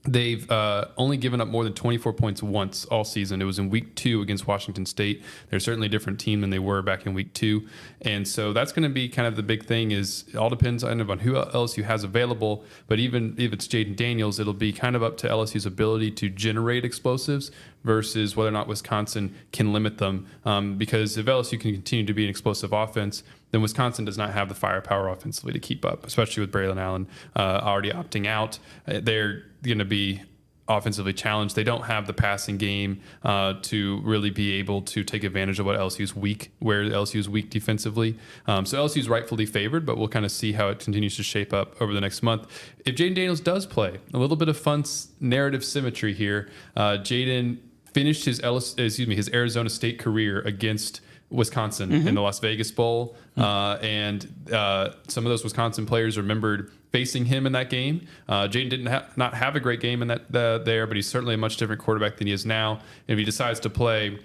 They've only given up more than 24 points once all season. It was in week 2 against Washington State. They're certainly a different team than they were back in week 2. And so that's going to be kind of the big thing. Is it all depends on who LSU has available. But even if it's Jayden Daniels, it'll be kind of up to LSU's ability to generate explosives versus whether or not Wisconsin can limit them. Because if LSU can continue to be an explosive offense, then Wisconsin does not have the firepower offensively to keep up, especially with Braylon Allen already opting out. They're going to be offensively challenged. They don't have the passing game to really be able to take advantage of where LSU's weak defensively. So LSU's rightfully favored, but we'll kind of see how it continues to shape up over the next month. If Jayden Daniels does play, a little bit of fun narrative symmetry here. Jayden finished his Arizona State career against Wisconsin in the Las Vegas Bowl, and some of those Wisconsin players remembered facing him in that game. Jayden did not have a great game in that there, but he's certainly a much different quarterback than he is now. And if he decides to play,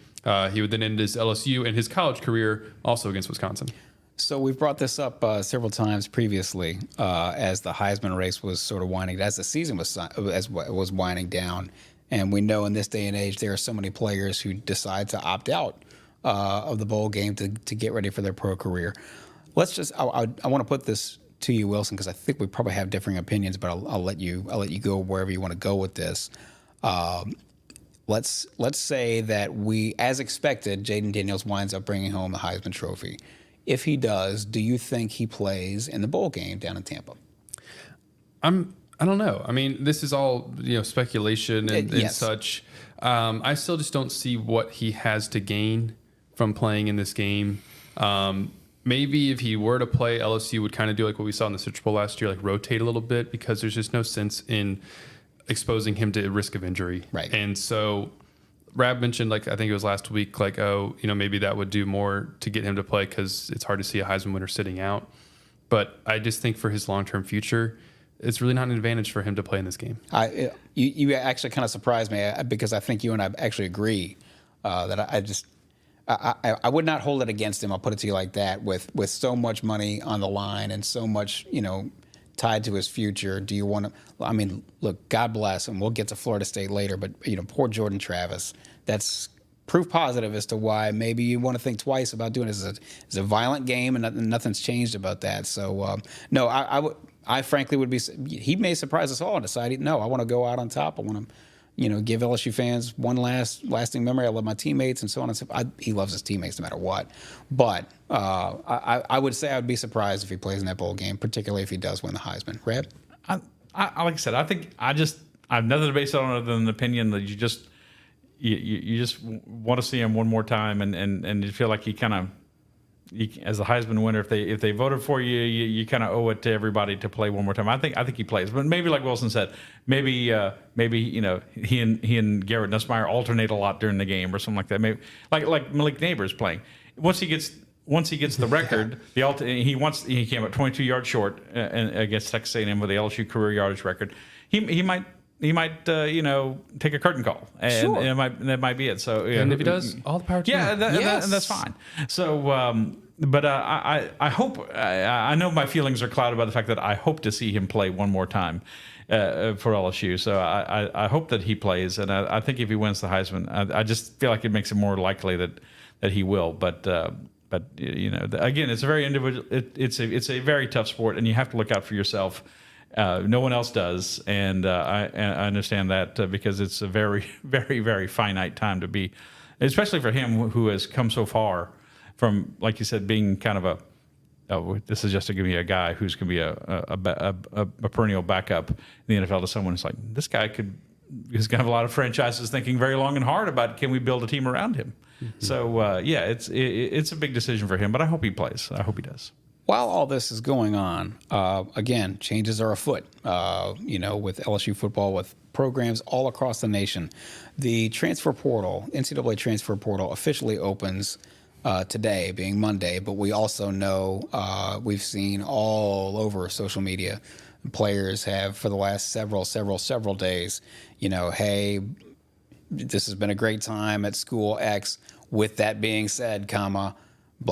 he would then end his LSU and his college career also against Wisconsin. So we've brought this up several times previously as the Heisman race was sort of as the season was winding down, and we know in this day and age there are so many players who decide to opt out of the bowl game to get ready for their pro career. I want to put this to you, Wilson, because I think we probably have differing opinions, but I'll let you go wherever you want to go with this. Let's say that we, as expected, Jayden Daniels winds up bringing home the Heisman Trophy. If he does, do you think he plays in the bowl game down in Tampa? I don't know. I mean, this is all speculation and such. I still just don't see what he has to gain from playing in this game. Maybe if he were to play, LSU would kind of do like what we saw in the Citrus Bowl last year, like rotate a little bit, because there's just no sense in exposing him to risk of injury. Right. And so Rab mentioned, like, I think it was last week, like, maybe that would do more to get him to play because it's hard to see a Heisman winner sitting out. But I just think for his long-term future, it's really not an advantage for him to play in this game. You actually kind of surprised me because I think you and I actually agree that I would not hold it against him. I'll put it to you like that. With so much money on the line and so much tied to his future, do you want to? I mean, look, God bless him. We'll get to Florida State later, but poor Jordan Travis. That's proof positive as to why maybe you want to think twice about doing this. It's a violent game, and nothing's changed about that. So, no, I frankly would be. He may surprise us all and decide, no, I want to go out on top. I want to, give LSU fans one lasting memory. I love my teammates and so on and so forth. He loves his teammates no matter what. But I would say I would be surprised if he plays in that bowl game, particularly if he does win the Heisman. Reb? I like I said, I think I have nothing to base it on other than an opinion that you just want to see him one more time, and you feel like he kind of, as the Heisman winner, if they voted for you, you kind of owe it to everybody to play one more time. I think he plays, but maybe like Wilson said, maybe he and Garrett Nussmeier alternate a lot during the game or something like that. Maybe like Malik Neighbors playing. Once he gets the record, he came up 22 yards short against Texas A&M with the LSU career yardage record. He might take a curtain call, and sure. That might be it. So, and if he does, all the power to him. And that's fine. So, but I hope, I know my feelings are clouded by the fact that I hope to see him play one more time for LSU. So I hope that he plays, and I think if he wins the Heisman, I just feel like it makes it more likely that he will. But again, it's a very individual. It's a very tough sport, and you have to look out for yourself. No one else does, and I understand that because it's a very, very, very finite time to be, especially for him who has come so far from, like you said, being kind of this is just to give me a guy who's going to be a perennial backup in the NFL to someone who's like, this guy is going to have a lot of franchises thinking very long and hard about, can we build a team around him? Mm-hmm. So it's a big decision for him, but I hope he plays. I hope he does. While all this is going on, again, changes are afoot, with LSU football, with programs all across the nation. The transfer portal, NCAA transfer portal, officially opens today, being Monday, but we also know we've seen all over social media, players have for the last several days, hey, this has been a great time at school X. With that being said, blah,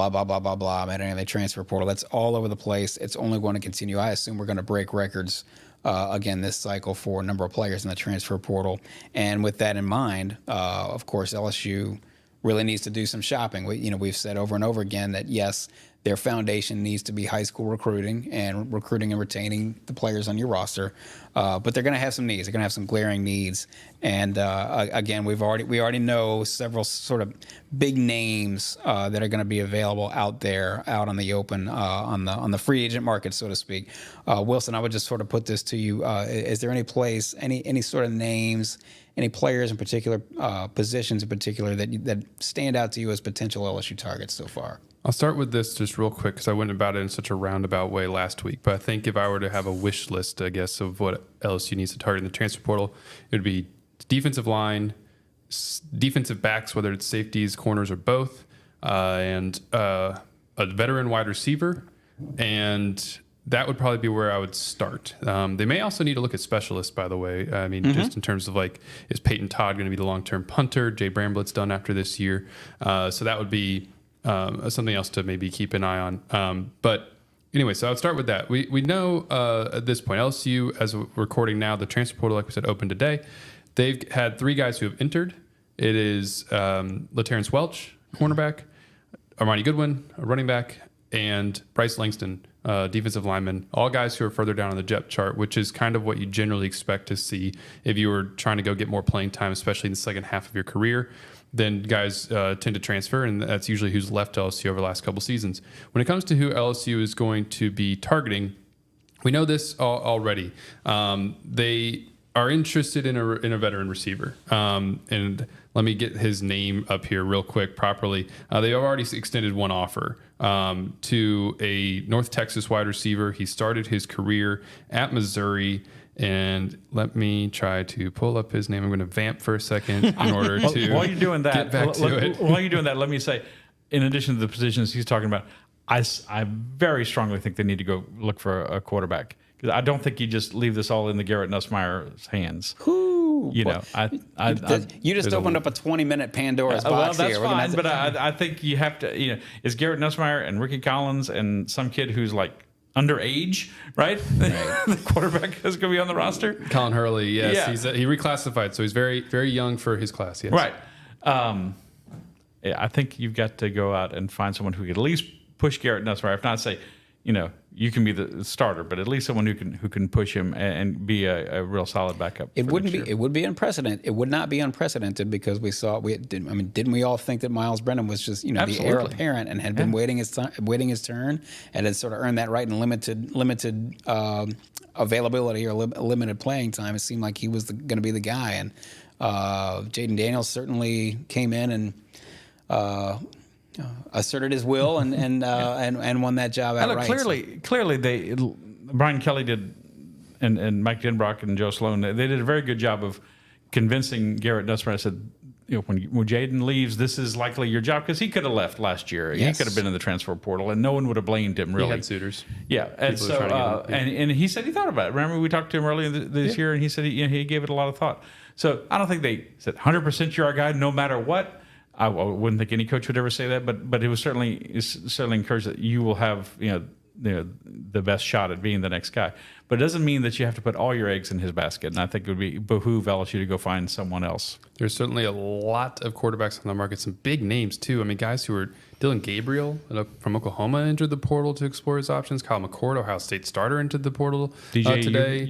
blah, blah, blah, blah, man, the transfer portal. That's all over the place. It's only going to continue. I assume we're going to break records again this cycle for a number of players in the transfer portal. And with that in mind, of course, LSU really needs to do some shopping. We've said over and over again that, yes, their foundation needs to be high school recruiting and retaining the players on your roster. But they're going to have some needs. They're going to have some glaring needs. And again, we already know several sort of big names that are going to be available out on the open, on the free agent market, so to speak. Wilson, I would just sort of put this to you. Is there any place, any sort of names, any players in particular, positions in particular that stand out to you as potential LSU targets so far? I'll start with this just real quick because I went about it in such a roundabout way last week. But I think if I were to have a wish list, I guess, of what LSU needs to target in the transfer portal, it would be defensive line, defensive backs, whether it's safeties, corners, or both, and a veteran wide receiver. And that would probably be where I would start. They may also need to look at specialists, by the way. I mean, just in terms of is Peyton Todd going to be the long-term punter? Jay Bramblett's done after this year. So that would be something else to maybe keep an eye on. But anyway, so I would start with that. We know at this point, LSU, as we're recording now, the transfer portal, like we said, opened today. They've had 3 guys who have entered. It is LaTerrence Welch, cornerback, Armani Goodwin, a running back, and Bryce Langston, defensive lineman, all guys who are further down on the depth chart, which is kind of what you generally expect to see if you were trying to go get more playing time, especially in the second half of your career. Then guys tend to transfer, and that's usually who's left LSU over the last couple seasons. When it comes to who LSU is going to be targeting, we know this already. They are interested in a veteran receiver. And let me get his name up here real quick properly. They have already extended one offer to a North Texas wide receiver. He started his career at Missouri. And let me try to pull up his name. I'm going to vamp for a second in order to while you're doing that, get back to it. While you're doing that, let me say, in addition to the positions he's talking about, I very strongly think they need to go look for a quarterback. Because I don't think you just leave this all in the Garrett Nussmeier's hands. You just opened up a 20-minute Pandora's box well, that's here. Fine, but I think you have to, is Garrett Nussmeier and Ricky Collins and some kid who's like underage, right? The quarterback is going to be on the roster. Colin Hurley, yes. Yeah. He reclassified, so he's very, very young for his class, yes. Right. I think you've got to go out and find someone who could at least push Garrett Nussmeier, if not say, you can be the starter, but at least someone who can push him and be a real solid backup. It would be unprecedented. It would not be unprecedented because didn't we all think that Miles Brennan was just the heir apparent and had been waiting his turn and had sort of earned that right in limited availability or limited playing time. It seemed like he was going to be the guy, and Jayden Daniels certainly came in and asserted his will and won that job outright. Clearly, Brian Kelly did, and Mike Denbrock and Joe Sloan, they did a very good job of convincing Garrett Nussmeier. I said, when Jayden leaves, this is likely your job, because he could have left last year. Yes. He could have been in the transfer portal, and no one would have blamed him, really. He had suitors. Yeah, and so and he said he thought about it. Remember, we talked to him earlier this year, and he said he gave it a lot of thought. So I don't think they said 100% you're our guy no matter what. I wouldn't think any coach would ever say that, but it was certainly encouraged that you will have the best shot at being the next guy. But it doesn't mean that you have to put all your eggs in his basket. And I think it would behoove LSU to go find someone else. There's certainly a lot of quarterbacks on the market, some big names too. I mean, guys who are Dylan Gabriel from Oklahoma entered the portal to explore his options. Kyle McCord, Ohio State starter, entered the portal today.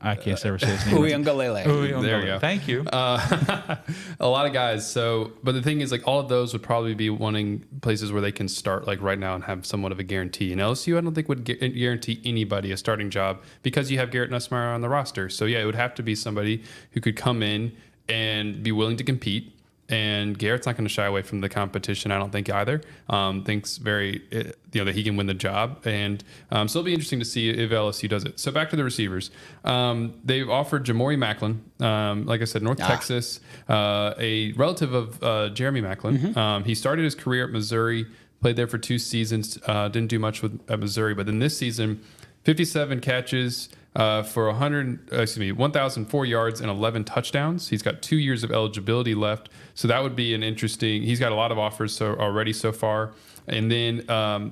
I can't ever say his name. Uyunglele. There you go. Thank you. A lot of guys. But the thing is, all of those would probably be wanting places where they can start right now and have somewhat of a guarantee. And LSU, I don't think would guarantee anybody a starting job because you have Garrett Nussmeier on the roster. So yeah, it would have to be somebody who could come in and be willing to compete. And Garrett's not going to shy away from the competition, I don't think either. Thinks very, that he can win the job. And so it'll be interesting to see if LSU does it. So back to the receivers. They've offered Jamori Macklin, like I said, North Texas, a relative of Jeremy Macklin. Mm-hmm. He started his career at Missouri, played there for 2 seasons, didn't do much at Missouri. But then this season, 57 catches, for 1,004 yards and 11 touchdowns. He's got 2 years of eligibility left. So that would be an interesting, he's got a lot of offers already so far. And then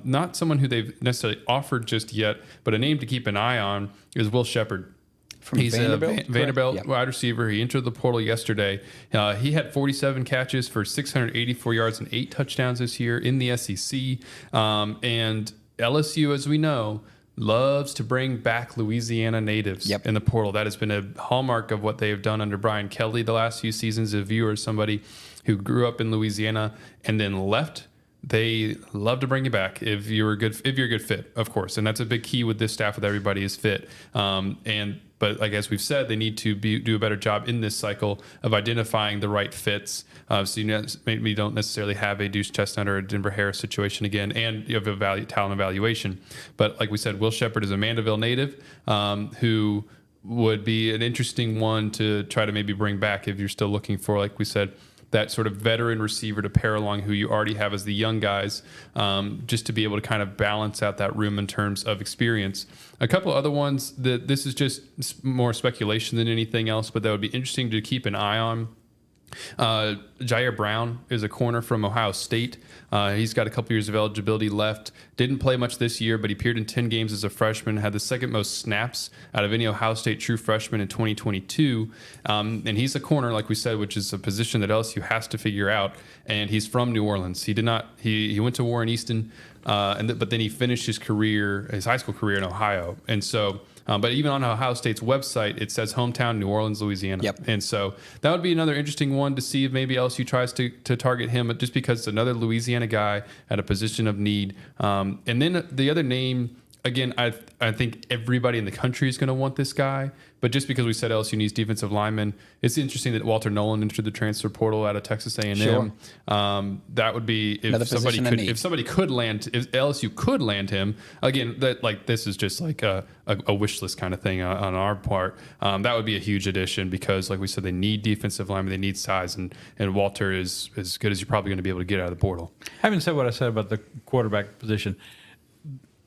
not someone who they've necessarily offered just yet, but a name to keep an eye on is Will Shepherd. He's Vanderbilt? a Vanderbilt wide receiver. He entered the portal yesterday. He had 47 catches for 684 yards and 8 touchdowns this year in the SEC. And LSU, as we know, loves to bring back Louisiana natives in the portal. That has been a hallmark of what they've done under Brian Kelly the last few seasons. If you are somebody who grew up in Louisiana and then left, they love to bring you back if you're a good fit, of course. And that's a big key with this staff, with everybody is fit. But as we've said, they need to do a better job in this cycle of identifying the right fits. So maybe don't necessarily have a Deuce Chestnut or a Denver Harris situation again, and you have a talent evaluation. But like we said, Will Shepherd is a Mandeville native who would be an interesting one to try to maybe bring back if you're still looking for, like we said, that sort of veteran receiver to pair along who you already have as the young guys, just to be able to kind of balance out that room in terms of experience. A couple other ones that this is just more speculation than anything else, but that would be interesting to keep an eye on. Jair Brown is a corner from Ohio State. He's got a couple years of eligibility left. Didn't play much this year, but he appeared in 10 games as a freshman, had the second most snaps out of any Ohio State true freshman in 2022. And he's a corner, like we said, which is a position that LSU has to figure out. And he's from New Orleans. He went to Warren Easton, but then he finished his high school career in Ohio. And so, but even on Ohio State's website, it says hometown New Orleans, Louisiana. Yep. And so that would be another interesting one to see if maybe LSU tries to target him, just because it's another Louisiana guy at a position of need. And then the other name, again, I think everybody in the country is going to want this guy. But just because we said LSU needs defensive linemen, it's interesting that Walter Nolan entered the transfer portal out of Texas A&M. Sure. That would be if somebody could land, if LSU could land him. Again, this is just like a wish list kind of thing on our part. That would be a huge addition because, like we said, they need defensive linemen, they need size, and Walter is as good as you're probably going to be able to get out of the portal. Having said what I said about the quarterback position,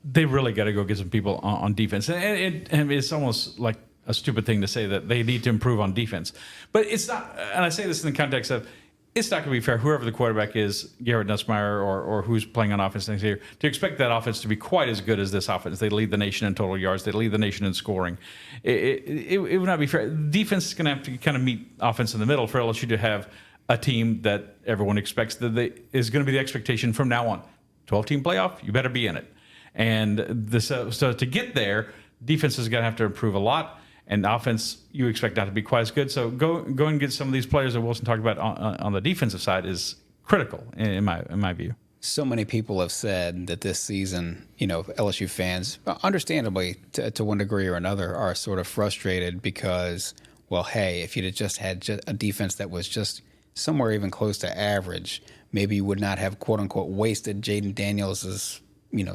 they really got to go get some people on defense, and it's almost like a stupid thing to say that they need to improve on defense. But it's not, and I say this in the context of, it's not going to be fair, whoever the quarterback is, Garrett Nussmeier or who's playing on offense next year, to expect that offense to be quite as good as this offense. They lead the nation in total yards. They lead the nation in scoring. It would not be fair. Defense is going to have to kind of meet offense in the middle for LSU to have a team that everyone expects is going to be the expectation from now on. 12-team playoff, you better be in it. And so to get there, defense is going to have to improve a lot, and offense you expect not to be quite as good. So go and get some of these players that Wilson talked about on the defensive side is critical in my view. So many people have said that this season, LSU fans, understandably to one degree or another, are sort of frustrated because, well, hey, if you'd have just had a defense that was just somewhere even close to average, maybe you would not have, quote unquote, wasted Jayden Daniels'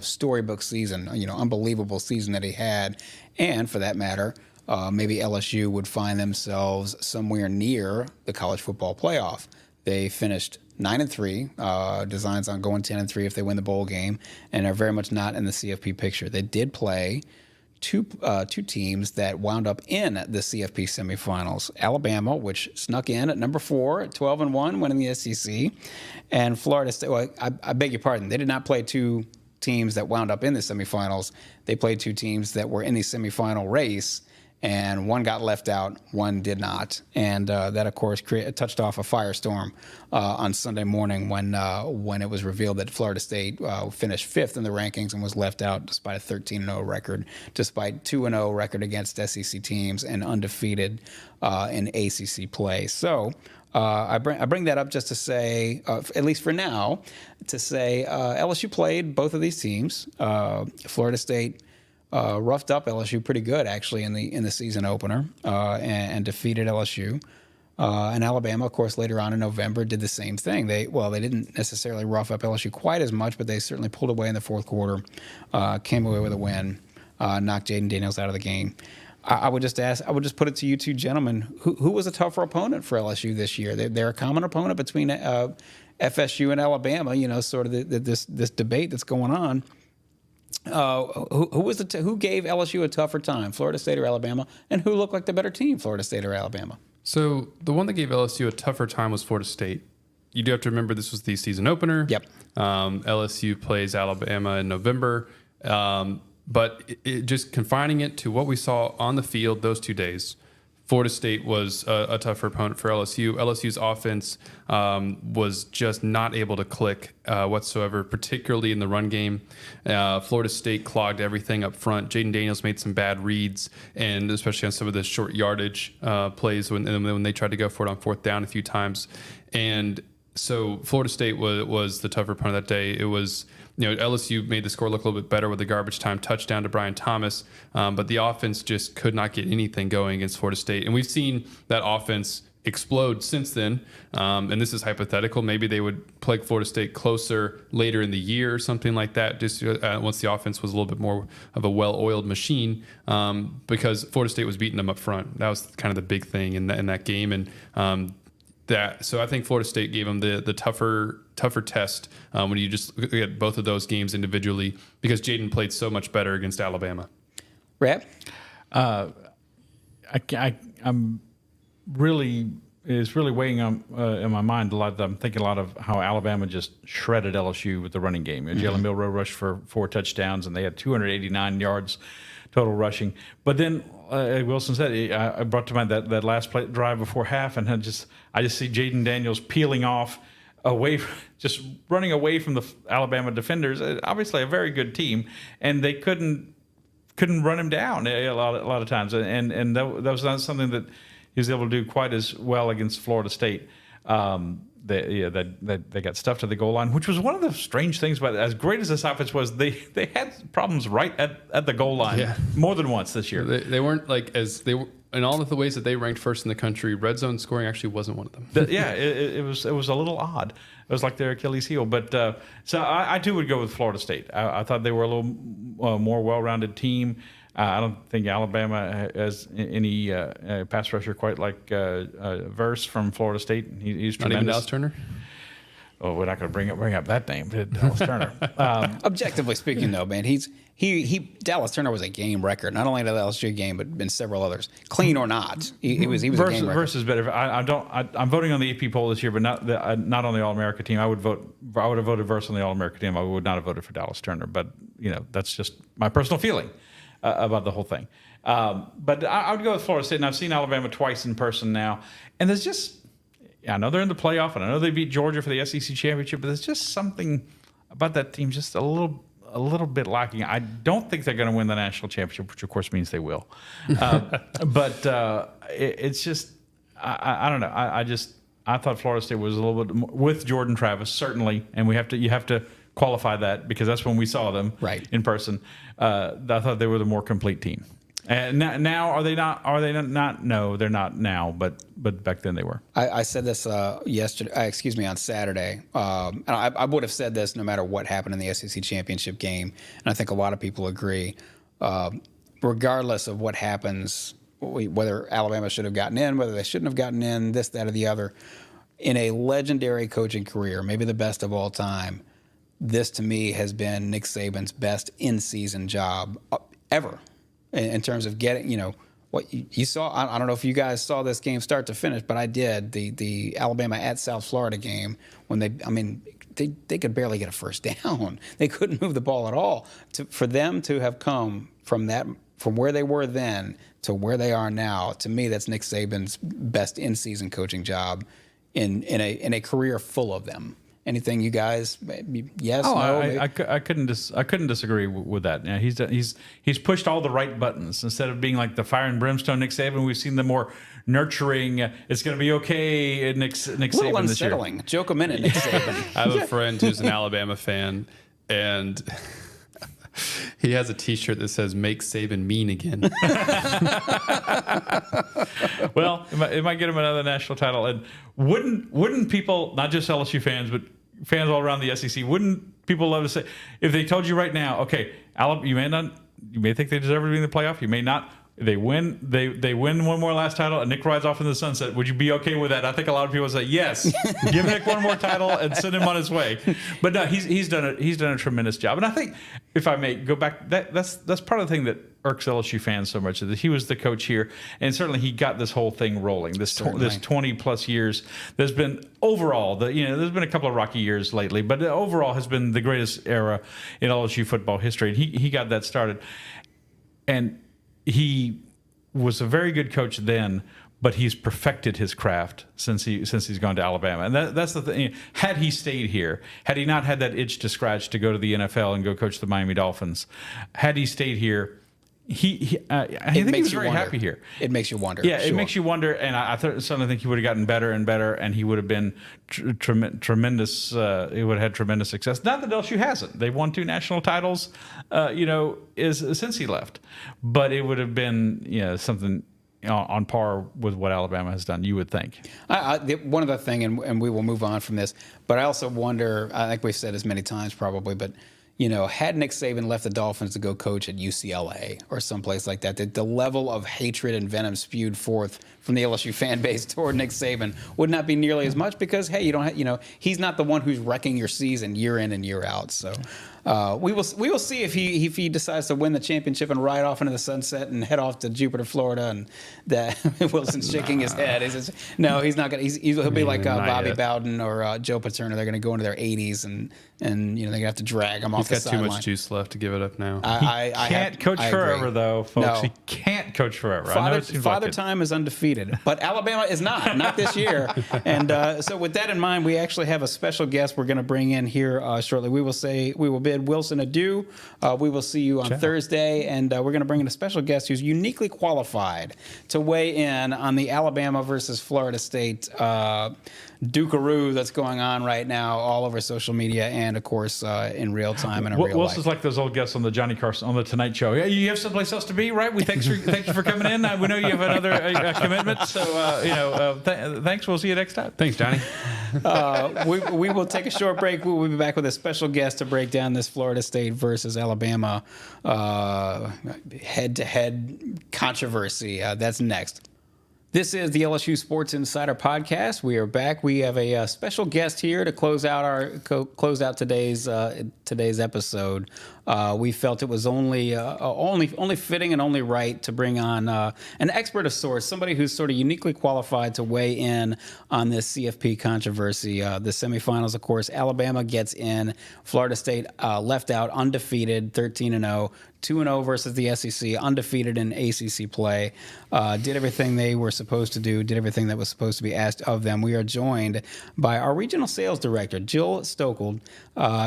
storybook season, unbelievable season that he had. And for that matter, maybe LSU would find themselves somewhere near the college football playoff. They finished 9-3, designs on going 10-3 if they win the bowl game, and are very much not in the CFP picture. They did play two teams that wound up in the CFP semifinals. Alabama, which snuck in at number 4 at 12-1, winning the SEC, and Florida State. Well, I beg your pardon. They did not play two teams that wound up in the semifinals. They played two teams that were in the semifinal race, and one got left out, one did not. And that, of course, touched off a firestorm on Sunday morning when it was revealed that Florida State finished 5th in the rankings and was left out despite a 13-0 record, despite 2-0 record against SEC teams and undefeated in ACC play. So I bring that up just to say, at least for now, to say LSU played both of these teams. Florida State roughed up LSU pretty good, actually, in the season opener, and defeated LSU. And Alabama, of course, later on in November did the same thing. They didn't necessarily rough up LSU quite as much, but they certainly pulled away in the fourth quarter, came away with a win, knocked Jayden Daniels out of the game. I would just put it to you two gentlemen, who was a tougher opponent for LSU this year? They're a common opponent between FSU and Alabama, sort of this debate that's going on. Who gave LSU a tougher time, Florida State or Alabama, and who looked like the better team, Florida State or Alabama? So the one that gave LSU a tougher time was Florida State. You do have to remember this was the season opener. Yep. LSU plays Alabama in November, but just confining it to what we saw on the field those 2 days. Florida State was a tougher opponent for LSU. LSU's offense was just not able to click whatsoever, particularly in the run game. Florida State clogged everything up front. Jayden Daniels made some bad reads, and especially on some of the short yardage plays when they tried to go for it on fourth down a few times. And so Florida State was the tougher opponent that day. It was, LSU made the score look a little bit better with a garbage time touchdown to Brian Thomas, but the offense just could not get anything going against Florida State. And we've seen that offense explode since then. And this is hypothetical. Maybe they would play Florida State closer later in the year or something like that, just once the offense was a little bit more of a well-oiled machine, because Florida State was beating them up front. That was kind of the big thing in that game. And so I think Florida State gave them the tougher test when you just look at both of those games individually, because Jayden played so much better against Alabama. Rap? I'm really weighing on in my mind a lot. I'm thinking a lot of how Alabama just shredded LSU with the running game. Jalen Milroe rushed for 4 touchdowns, and they had 289 yards total rushing. But then Wilson said, I brought to mind that last drive before half, and I just see Jayden Daniels peeling off just running away from the Alabama defenders. Obviously a very good team, and they couldn't run him down a lot of times, and that was not something that he was able to do quite as well against Florida State. They got stuffed to the goal line, which was one of the strange things about it. As great as this offense was, they had problems right at the goal line more than once this year. They weren't in all of the ways that they ranked first in the country. Red zone scoring actually wasn't one of them. It was a little odd. It was like their Achilles heel. But so I too would go with Florida State. I thought they were a little more well-rounded team. I don't think Alabama has any pass rusher quite like Verse from Florida State. He's tremendous. Not even Dallas Turner? Oh, we're not going to bring up that name, Dallas Turner. Objectively speaking, though, man, Dallas Turner was a game record. Not only in the LSU game, but in several others, clean or not. He was a game record. Verse is better. I'm voting on the AP poll this year, but not on the All-America team. I would have voted Verse on the All-America team. I would not have voted for Dallas Turner. But that's just my personal feeling about the whole thing. But I would go with Florida State, and I've seen Alabama twice in person now, and there's just I know they're in the playoff, and I know they beat Georgia for the SEC championship, but there's just something about that team just a little bit lacking. I don't think they're going to win the national championship, which of course means they will. But it's just I don't know. I thought Florida State was a little bit more, with Jordan Travis certainly, and you have to qualify that because that's when we saw them in person. I thought they were the more complete team. And now are they not? Are they not? No, they're not now. But back then they were. I said this on Saturday. And I would have said this no matter what happened in the SEC championship game. And I think a lot of people agree. Regardless of what happens, whether Alabama should have gotten in, whether they shouldn't have gotten in, this, that, or the other, in a legendary coaching career, maybe the best of all time, this to me has been Nick Saban's best in-season job ever. In terms of getting, what you saw. I don't know if you guys saw this game start to finish, but I did. The Alabama at South Florida game when they could barely get a first down. They couldn't move the ball at all. For them to have come from where they were then to where they are now, to me, that's Nick Saban's best in-season coaching job in a career full of them. Anything you guys? Yes. Oh, no. I couldn't disagree with that. Yeah, he's pushed all the right buttons instead of being like the fire and brimstone Nick Saban. We've seen the more nurturing. It's going to be okay, Nick Saban this year. A little unsettling. Joke a minute, Nick Saban. I have a friend who's an Alabama fan, and he has a T-shirt that says "Make Saban mean again." Well, it might get him another national title. And wouldn't people, not just LSU fans, but fans all around the SEC, wouldn't people love to say, if they told you right now, okay, you may think they deserve to be in the playoff, you may not. They win one more last title, and Nick rides off in the sunset. Would you be okay with that? I think a lot of people say yes. Give Nick one more title and send him on his way. But no, he's done a tremendous job. And I think, if I may go back, that's part of the thing that irks LSU fans so much, is that he was the coach here, and certainly he got this whole thing rolling. This 20 plus years. There's been overall there's been a couple of rocky years lately, but overall has been the greatest era in LSU football history. And he got that started, and he was a very good coach then, but he's perfected his craft since he's gone to Alabama. And that's the thing. Had he stayed here, had he not had that itch to scratch to go to the NFL and go coach the Miami Dolphins, had he stayed here, I think he was very happy here. It makes you wonder. Yeah, it makes you wonder, and I certainly think he would have gotten better and better, and he would have been tremendous. He would have had tremendous success. Not that LSU hasn't; they've won 2 national titles, since he left. But it would have been something on par with what Alabama has done. You would think. One other thing, and we will move on from this, but I also wonder. I think we've said this many times, probably, but. Had Nick Saban left the Dolphins to go coach at UCLA or someplace like that, the level of hatred and venom spewed forth from the LSU fan base toward Nick Saban would not be nearly as much because, hey, he's not the one who's wrecking your season year in and year out. So we will see if he decides to win the championship and ride off into the sunset and head off to Jupiter, Florida, and that Wilson's shaking his head. No, he's not going to. He'll be like Bobby Bowden or Joe Paterno. They're going to go into their 80s and they're going to have to drag him off the sideline. He's got too much juice left to give it up now. I can't coach forever, though, folks. No. He can't coach forever. Father Time is undefeated, but Alabama is not this year. And so with that in mind, we actually have a special guest we're going to bring in here shortly. We will bid Wilson adieu. We will see you on Thursday, and we're going to bring in a special guest who's uniquely qualified to weigh in on the Alabama versus Florida State Dukaroo that's going on right now all over social media and, of course, in real time and in real life. Wilson's like those old guests on the Johnny Carson, on the Tonight Show. Yeah, you have someplace else to be, right? Thank you for coming in. We know you have another commitment, so thanks. We'll see you next time. Thanks, Johnny. We will take a short break. We'll be back with a special guest to break down this Florida State versus Alabama head-to-head controversy. That's next. This is the LSU Sports Insider Podcast. We are back. We have a special guest here to close out today's episode. we felt it was only fitting and only right to bring on an expert of sorts, somebody who's sort of uniquely qualified to weigh in on this CFP controversy. The semifinals, of course, Alabama gets in, Florida State left out, undefeated, 13-0. 2-0 versus the SEC, undefeated in ACC play, did everything they were supposed to do, did everything that was supposed to be asked of them. We are joined by our regional sales director, Jill Stokeld.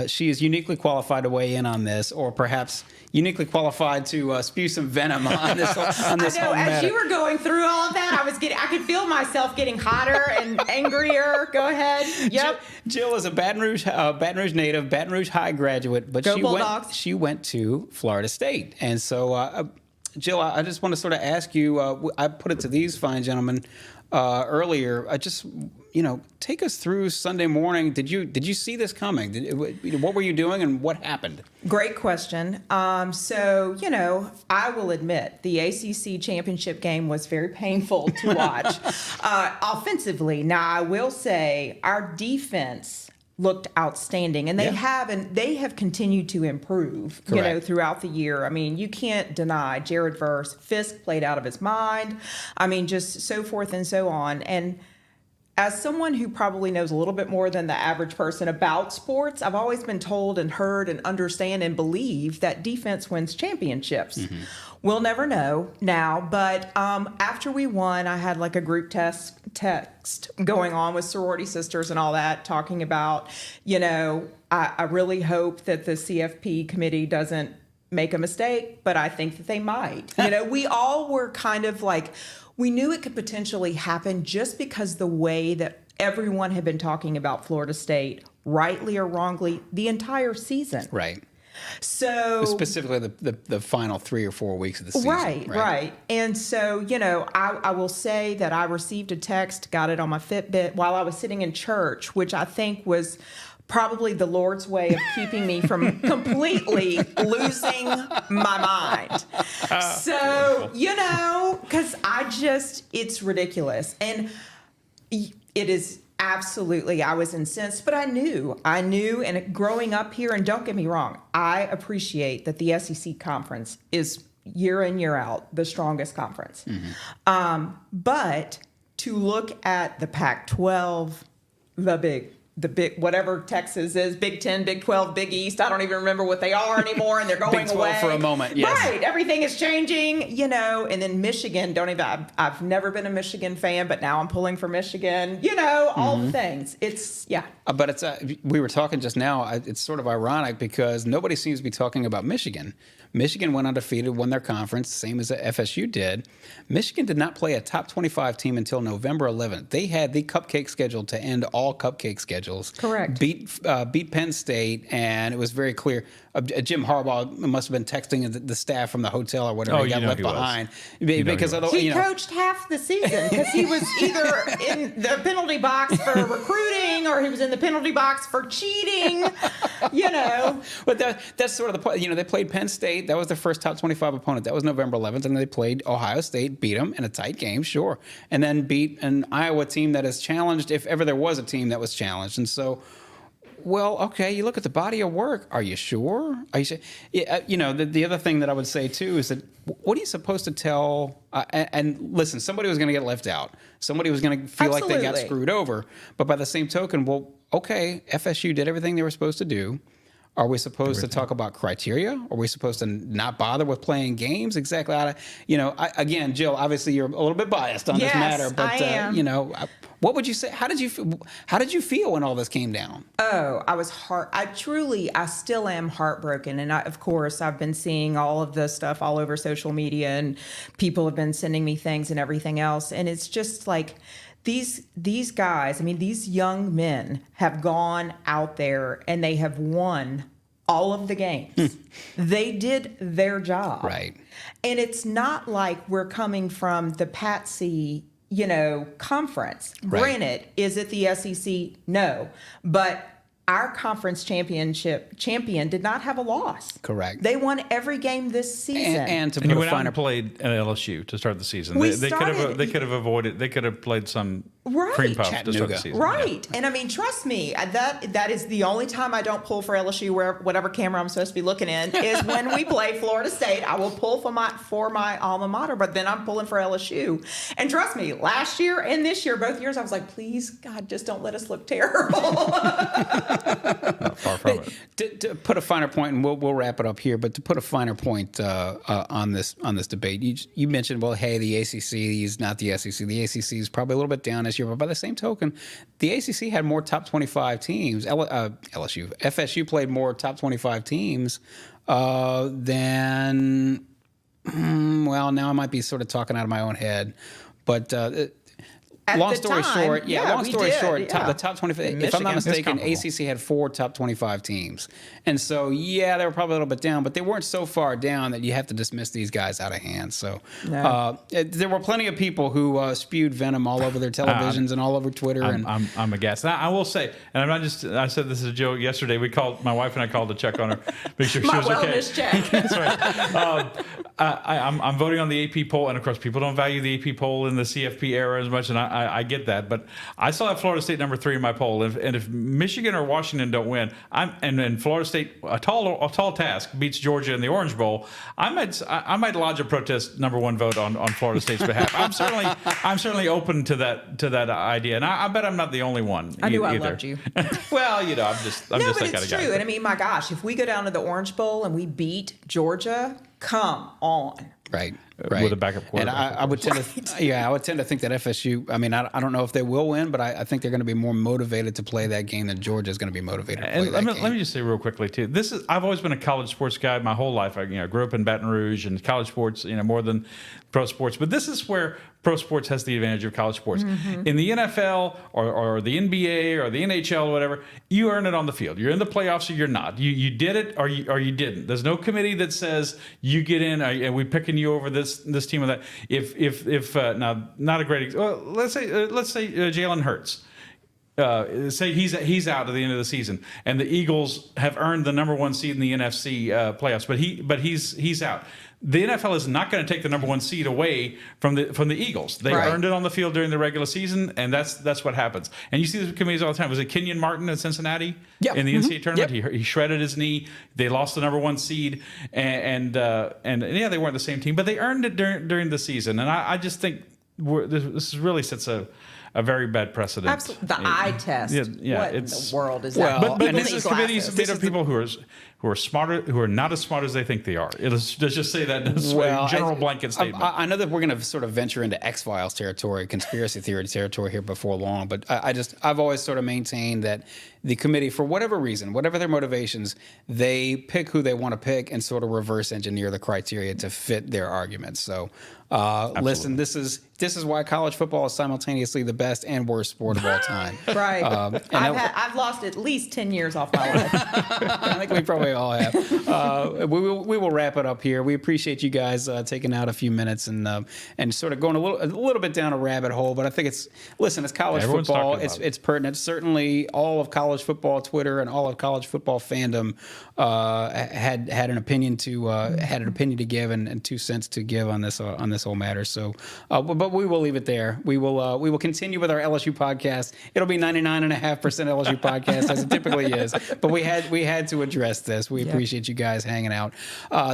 She is uniquely qualified to weigh in on this, or perhaps uniquely qualified to spew some venom on this. On this I know. As you were going through all of that, I could feel myself getting hotter and angrier. Go ahead. Yep. Jill is a Baton Rouge native, Baton Rouge High graduate, but she went to Florida State. And so, Jill, I just want to sort of ask you, I put it to these fine gentlemen earlier, take us through Sunday morning. Did you see this coming? What were you doing and what happened? Great question. So, I will admit the ACC championship game was very painful to watch offensively. Now, I will say our defense looked outstanding, and they have continued to improve, throughout the year. I mean, you can't deny Jared Verse, Fisk played out of his mind. I mean, just so forth and so on. And as someone who probably knows a little bit more than the average person about sports, I've always been told and heard and understand and believe that defense wins championships. Mm-hmm. We'll never know now, but after we won, I had like a group text going on with sorority sisters and all that, talking about, I really hope that the CFP committee doesn't make a mistake, but I think that they might. We all were kind of like, we knew it could potentially happen just because the way that everyone had been talking about Florida State, rightly or wrongly, the entire season. Right. So specifically the final 3 or 4 weeks of the season. Right. And so, I will say that I received a text, got it on my Fitbit while I was sitting in church, which I think was probably the Lord's way of keeping me from completely losing my mind. So, because it's ridiculous. And it is absolutely, I was incensed, but I knew, and growing up here, and don't get me wrong, I appreciate that the SEC conference is year in, year out, the strongest conference. Mm-hmm. But to look at the Pac-12, the big, whatever Texas is, Big 10, Big 12, Big East, I don't even remember what they are anymore, and they're going Big 12 away. For a moment, yes. Right, everything is changing, and then Michigan, I've never been a Michigan fan, but now I'm pulling for Michigan, all the things. It's, yeah. But it's, we were talking just now, it's sort of ironic because nobody seems to be talking about Michigan. Michigan went undefeated, won their conference, same as FSU did. Michigan did not play a top 25 team until November 11th. They had the cupcake schedule to end all cupcake schedules. Correct. Beat Penn State, and it was very clear. Jim Harbaugh must have been texting the staff from the hotel or whatever. He got left behind. Because he coached half the season because he was either in the penalty box for recruiting or he was in the penalty box for cheating. But that's sort of the point. They played Penn State. That was their first top 25 opponent. That was November 11th, and they played Ohio State, beat them in a tight game, sure, and then beat an Iowa team that is challenged, if ever there was a team that was challenged. And so, well, okay, you look at the body of work. Are you sure? Are you sure? The other thing that I would say, too, is that what are you supposed to tell? And listen, somebody was going to get left out. Somebody was going to feel like they got screwed over. But by the same token, well, okay, FSU did everything they were supposed to do. Are we supposed to talk about criteria? Are we supposed to not bother with playing games? Exactly. Again, Jill, obviously you're a little bit biased on this matter, but I am. What would you say? How did you feel when all this came down? Oh, I was I still am heartbroken. And of course, I've been seeing all of this stuff all over social media, and people have been sending me things and everything else. And it's just like, these guys, these young men have gone out there and they have won all of the games. They did their job. Right. And it's not like we're coming from the patsy, conference. Right. Granted, is it the SEC? No. But our conference champion did not have a loss. Correct. They won every game this season. And you went out and played at LSU to start the season. They could have avoided. They could have played some cream puff to start the Chattanooga. season. Right. And I mean, trust me, that is the only time I don't pull for LSU, whatever camera I'm supposed to be looking in, is when we play Florida State. I will pull for my alma mater, but then I'm pulling for LSU. And trust me, last year and this year, both years, I was like, please, God, just don't let us look terrible. Far from it. To put a finer point, and we'll wrap it up here, but to put a finer point on this debate, you mentioned, well, hey, the ACC is not the SEC. The ACC is probably a little bit down this year, but by the same token, the ACC had more top 25 teams. FSU played more top 25 teams than, well, now I might be sort of talking out of my own head, but long story short, the top 25. If I'm not mistaken, ACC had 4 top 25 teams, and so they were probably a little bit down, but they weren't so far down that you have to dismiss these guys out of hand. So there were plenty of people who spewed venom all over their televisions and all over Twitter. I'm aghast. Now, I will say, and I'm not just. I said this is a joke yesterday. My wife and I called to check on her, make sure she was okay. My wellness check. That's right. I'm voting on the AP poll, and of course, people don't value the AP poll in the CFP era as much, and I get that. But I still have Florida State number 3 in my poll, and if Michigan or Washington don't win, and Florida State a tall task beats Georgia in the Orange Bowl, I might lodge a protest number 1 vote on Florida State's behalf. I'm certainly open to that idea, and I bet I'm not the only one. I knew either. I loved you. Well, I'm just but that kind it's of guy. true. And I mean, my gosh, if we go down to the Orange Bowl and we beat Georgia, come on. Right. With a backup quarterback. And I would tend to think that FSU, I mean, I don't know if they will win, but I think they're going to be more motivated to play that game than Georgia is going to be motivated to play that game. Let me just say real quickly too. I've always been a college sports guy my whole life. I grew up in Baton Rouge and college sports, more than pro sports. But this is where pro sports has the advantage of college sports. Mm-hmm. In the NFL or the NBA or the NHL or whatever, you earn it on the field. You're in the playoffs or you're not. You did it or you didn't. There's no committee that says you get in and we're picking you over this team or that. If now not a great let's say Jalen Hurts. Say he's out at the end of the season, and the Eagles have earned the number 1 seed in the NFC playoffs, but he's out. The NFL is not going to take the number 1 seed away from the Eagles. They earned it on the field during the regular season, and that's what happens. And you see the committees all the time. Was it Kenyon Martin at Cincinnati in the NCAA tournament? Yep. He shredded his knee. They lost the number 1 seed, and they weren't the same team, but they earned it during the season. And I just think this really sets a very bad precedent. Absolutely. The eye test. What in the world is that? But this is committees made of people who are smarter, who are not as smart as they think they are. Let's just say that in a general blanket statement. I know that we're going to sort of venture into X-Files territory, conspiracy theory territory here before long, but I've always sort of maintained that the committee, for whatever reason, whatever their motivations, they pick who they want to pick and sort of reverse engineer the criteria to fit their arguments. So listen, this is why college football is simultaneously the best and worst sport of all time. Right. I've lost at least 10 years off my life. I think we probably all have. We will wrap it up here. We appreciate you guys taking out a few minutes and sort of going a little bit down a rabbit hole. But I think it's college football. It's pertinent. Certainly, all of college football Twitter and all of college football fandom had an opinion to give and 2 cents to give on this whole matter. So, but we will leave it there. We will continue with our LSU podcast. It'll be 99.5% LSU podcast as it typically is. But we had to address this. We appreciate you guys hanging out.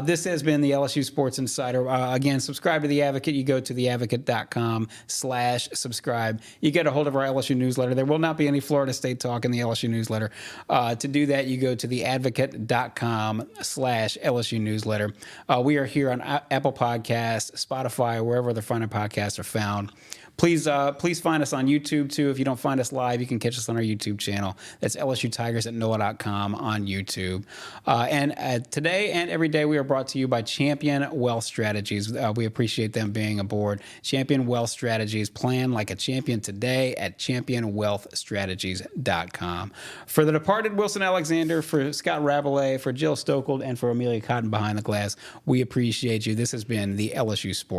This has been the LSU Sports Insider. Again, subscribe to The Advocate. You go to theadvocate.com/subscribe. You get a hold of our LSU newsletter. There will not be any Florida State talk in the LSU newsletter. To do that, you go to theadvocate.com/LSU newsletter. We are here on Apple Podcasts, Spotify, wherever the finer podcasts are found. Please find us on YouTube, too. If you don't find us live, you can catch us on our YouTube channel. That's LSU Tigers at NOLA.com on YouTube. And today and every day, we are brought to you by Champion Wealth Strategies. We appreciate them being aboard. Champion Wealth Strategies. Plan like a champion today at championwealthstrategies.com. For the departed Wilson Alexander, for Scott Rabalais, for Jill Stokeld, and for Amelia Cotton behind the glass, we appreciate you. This has been the LSU Sports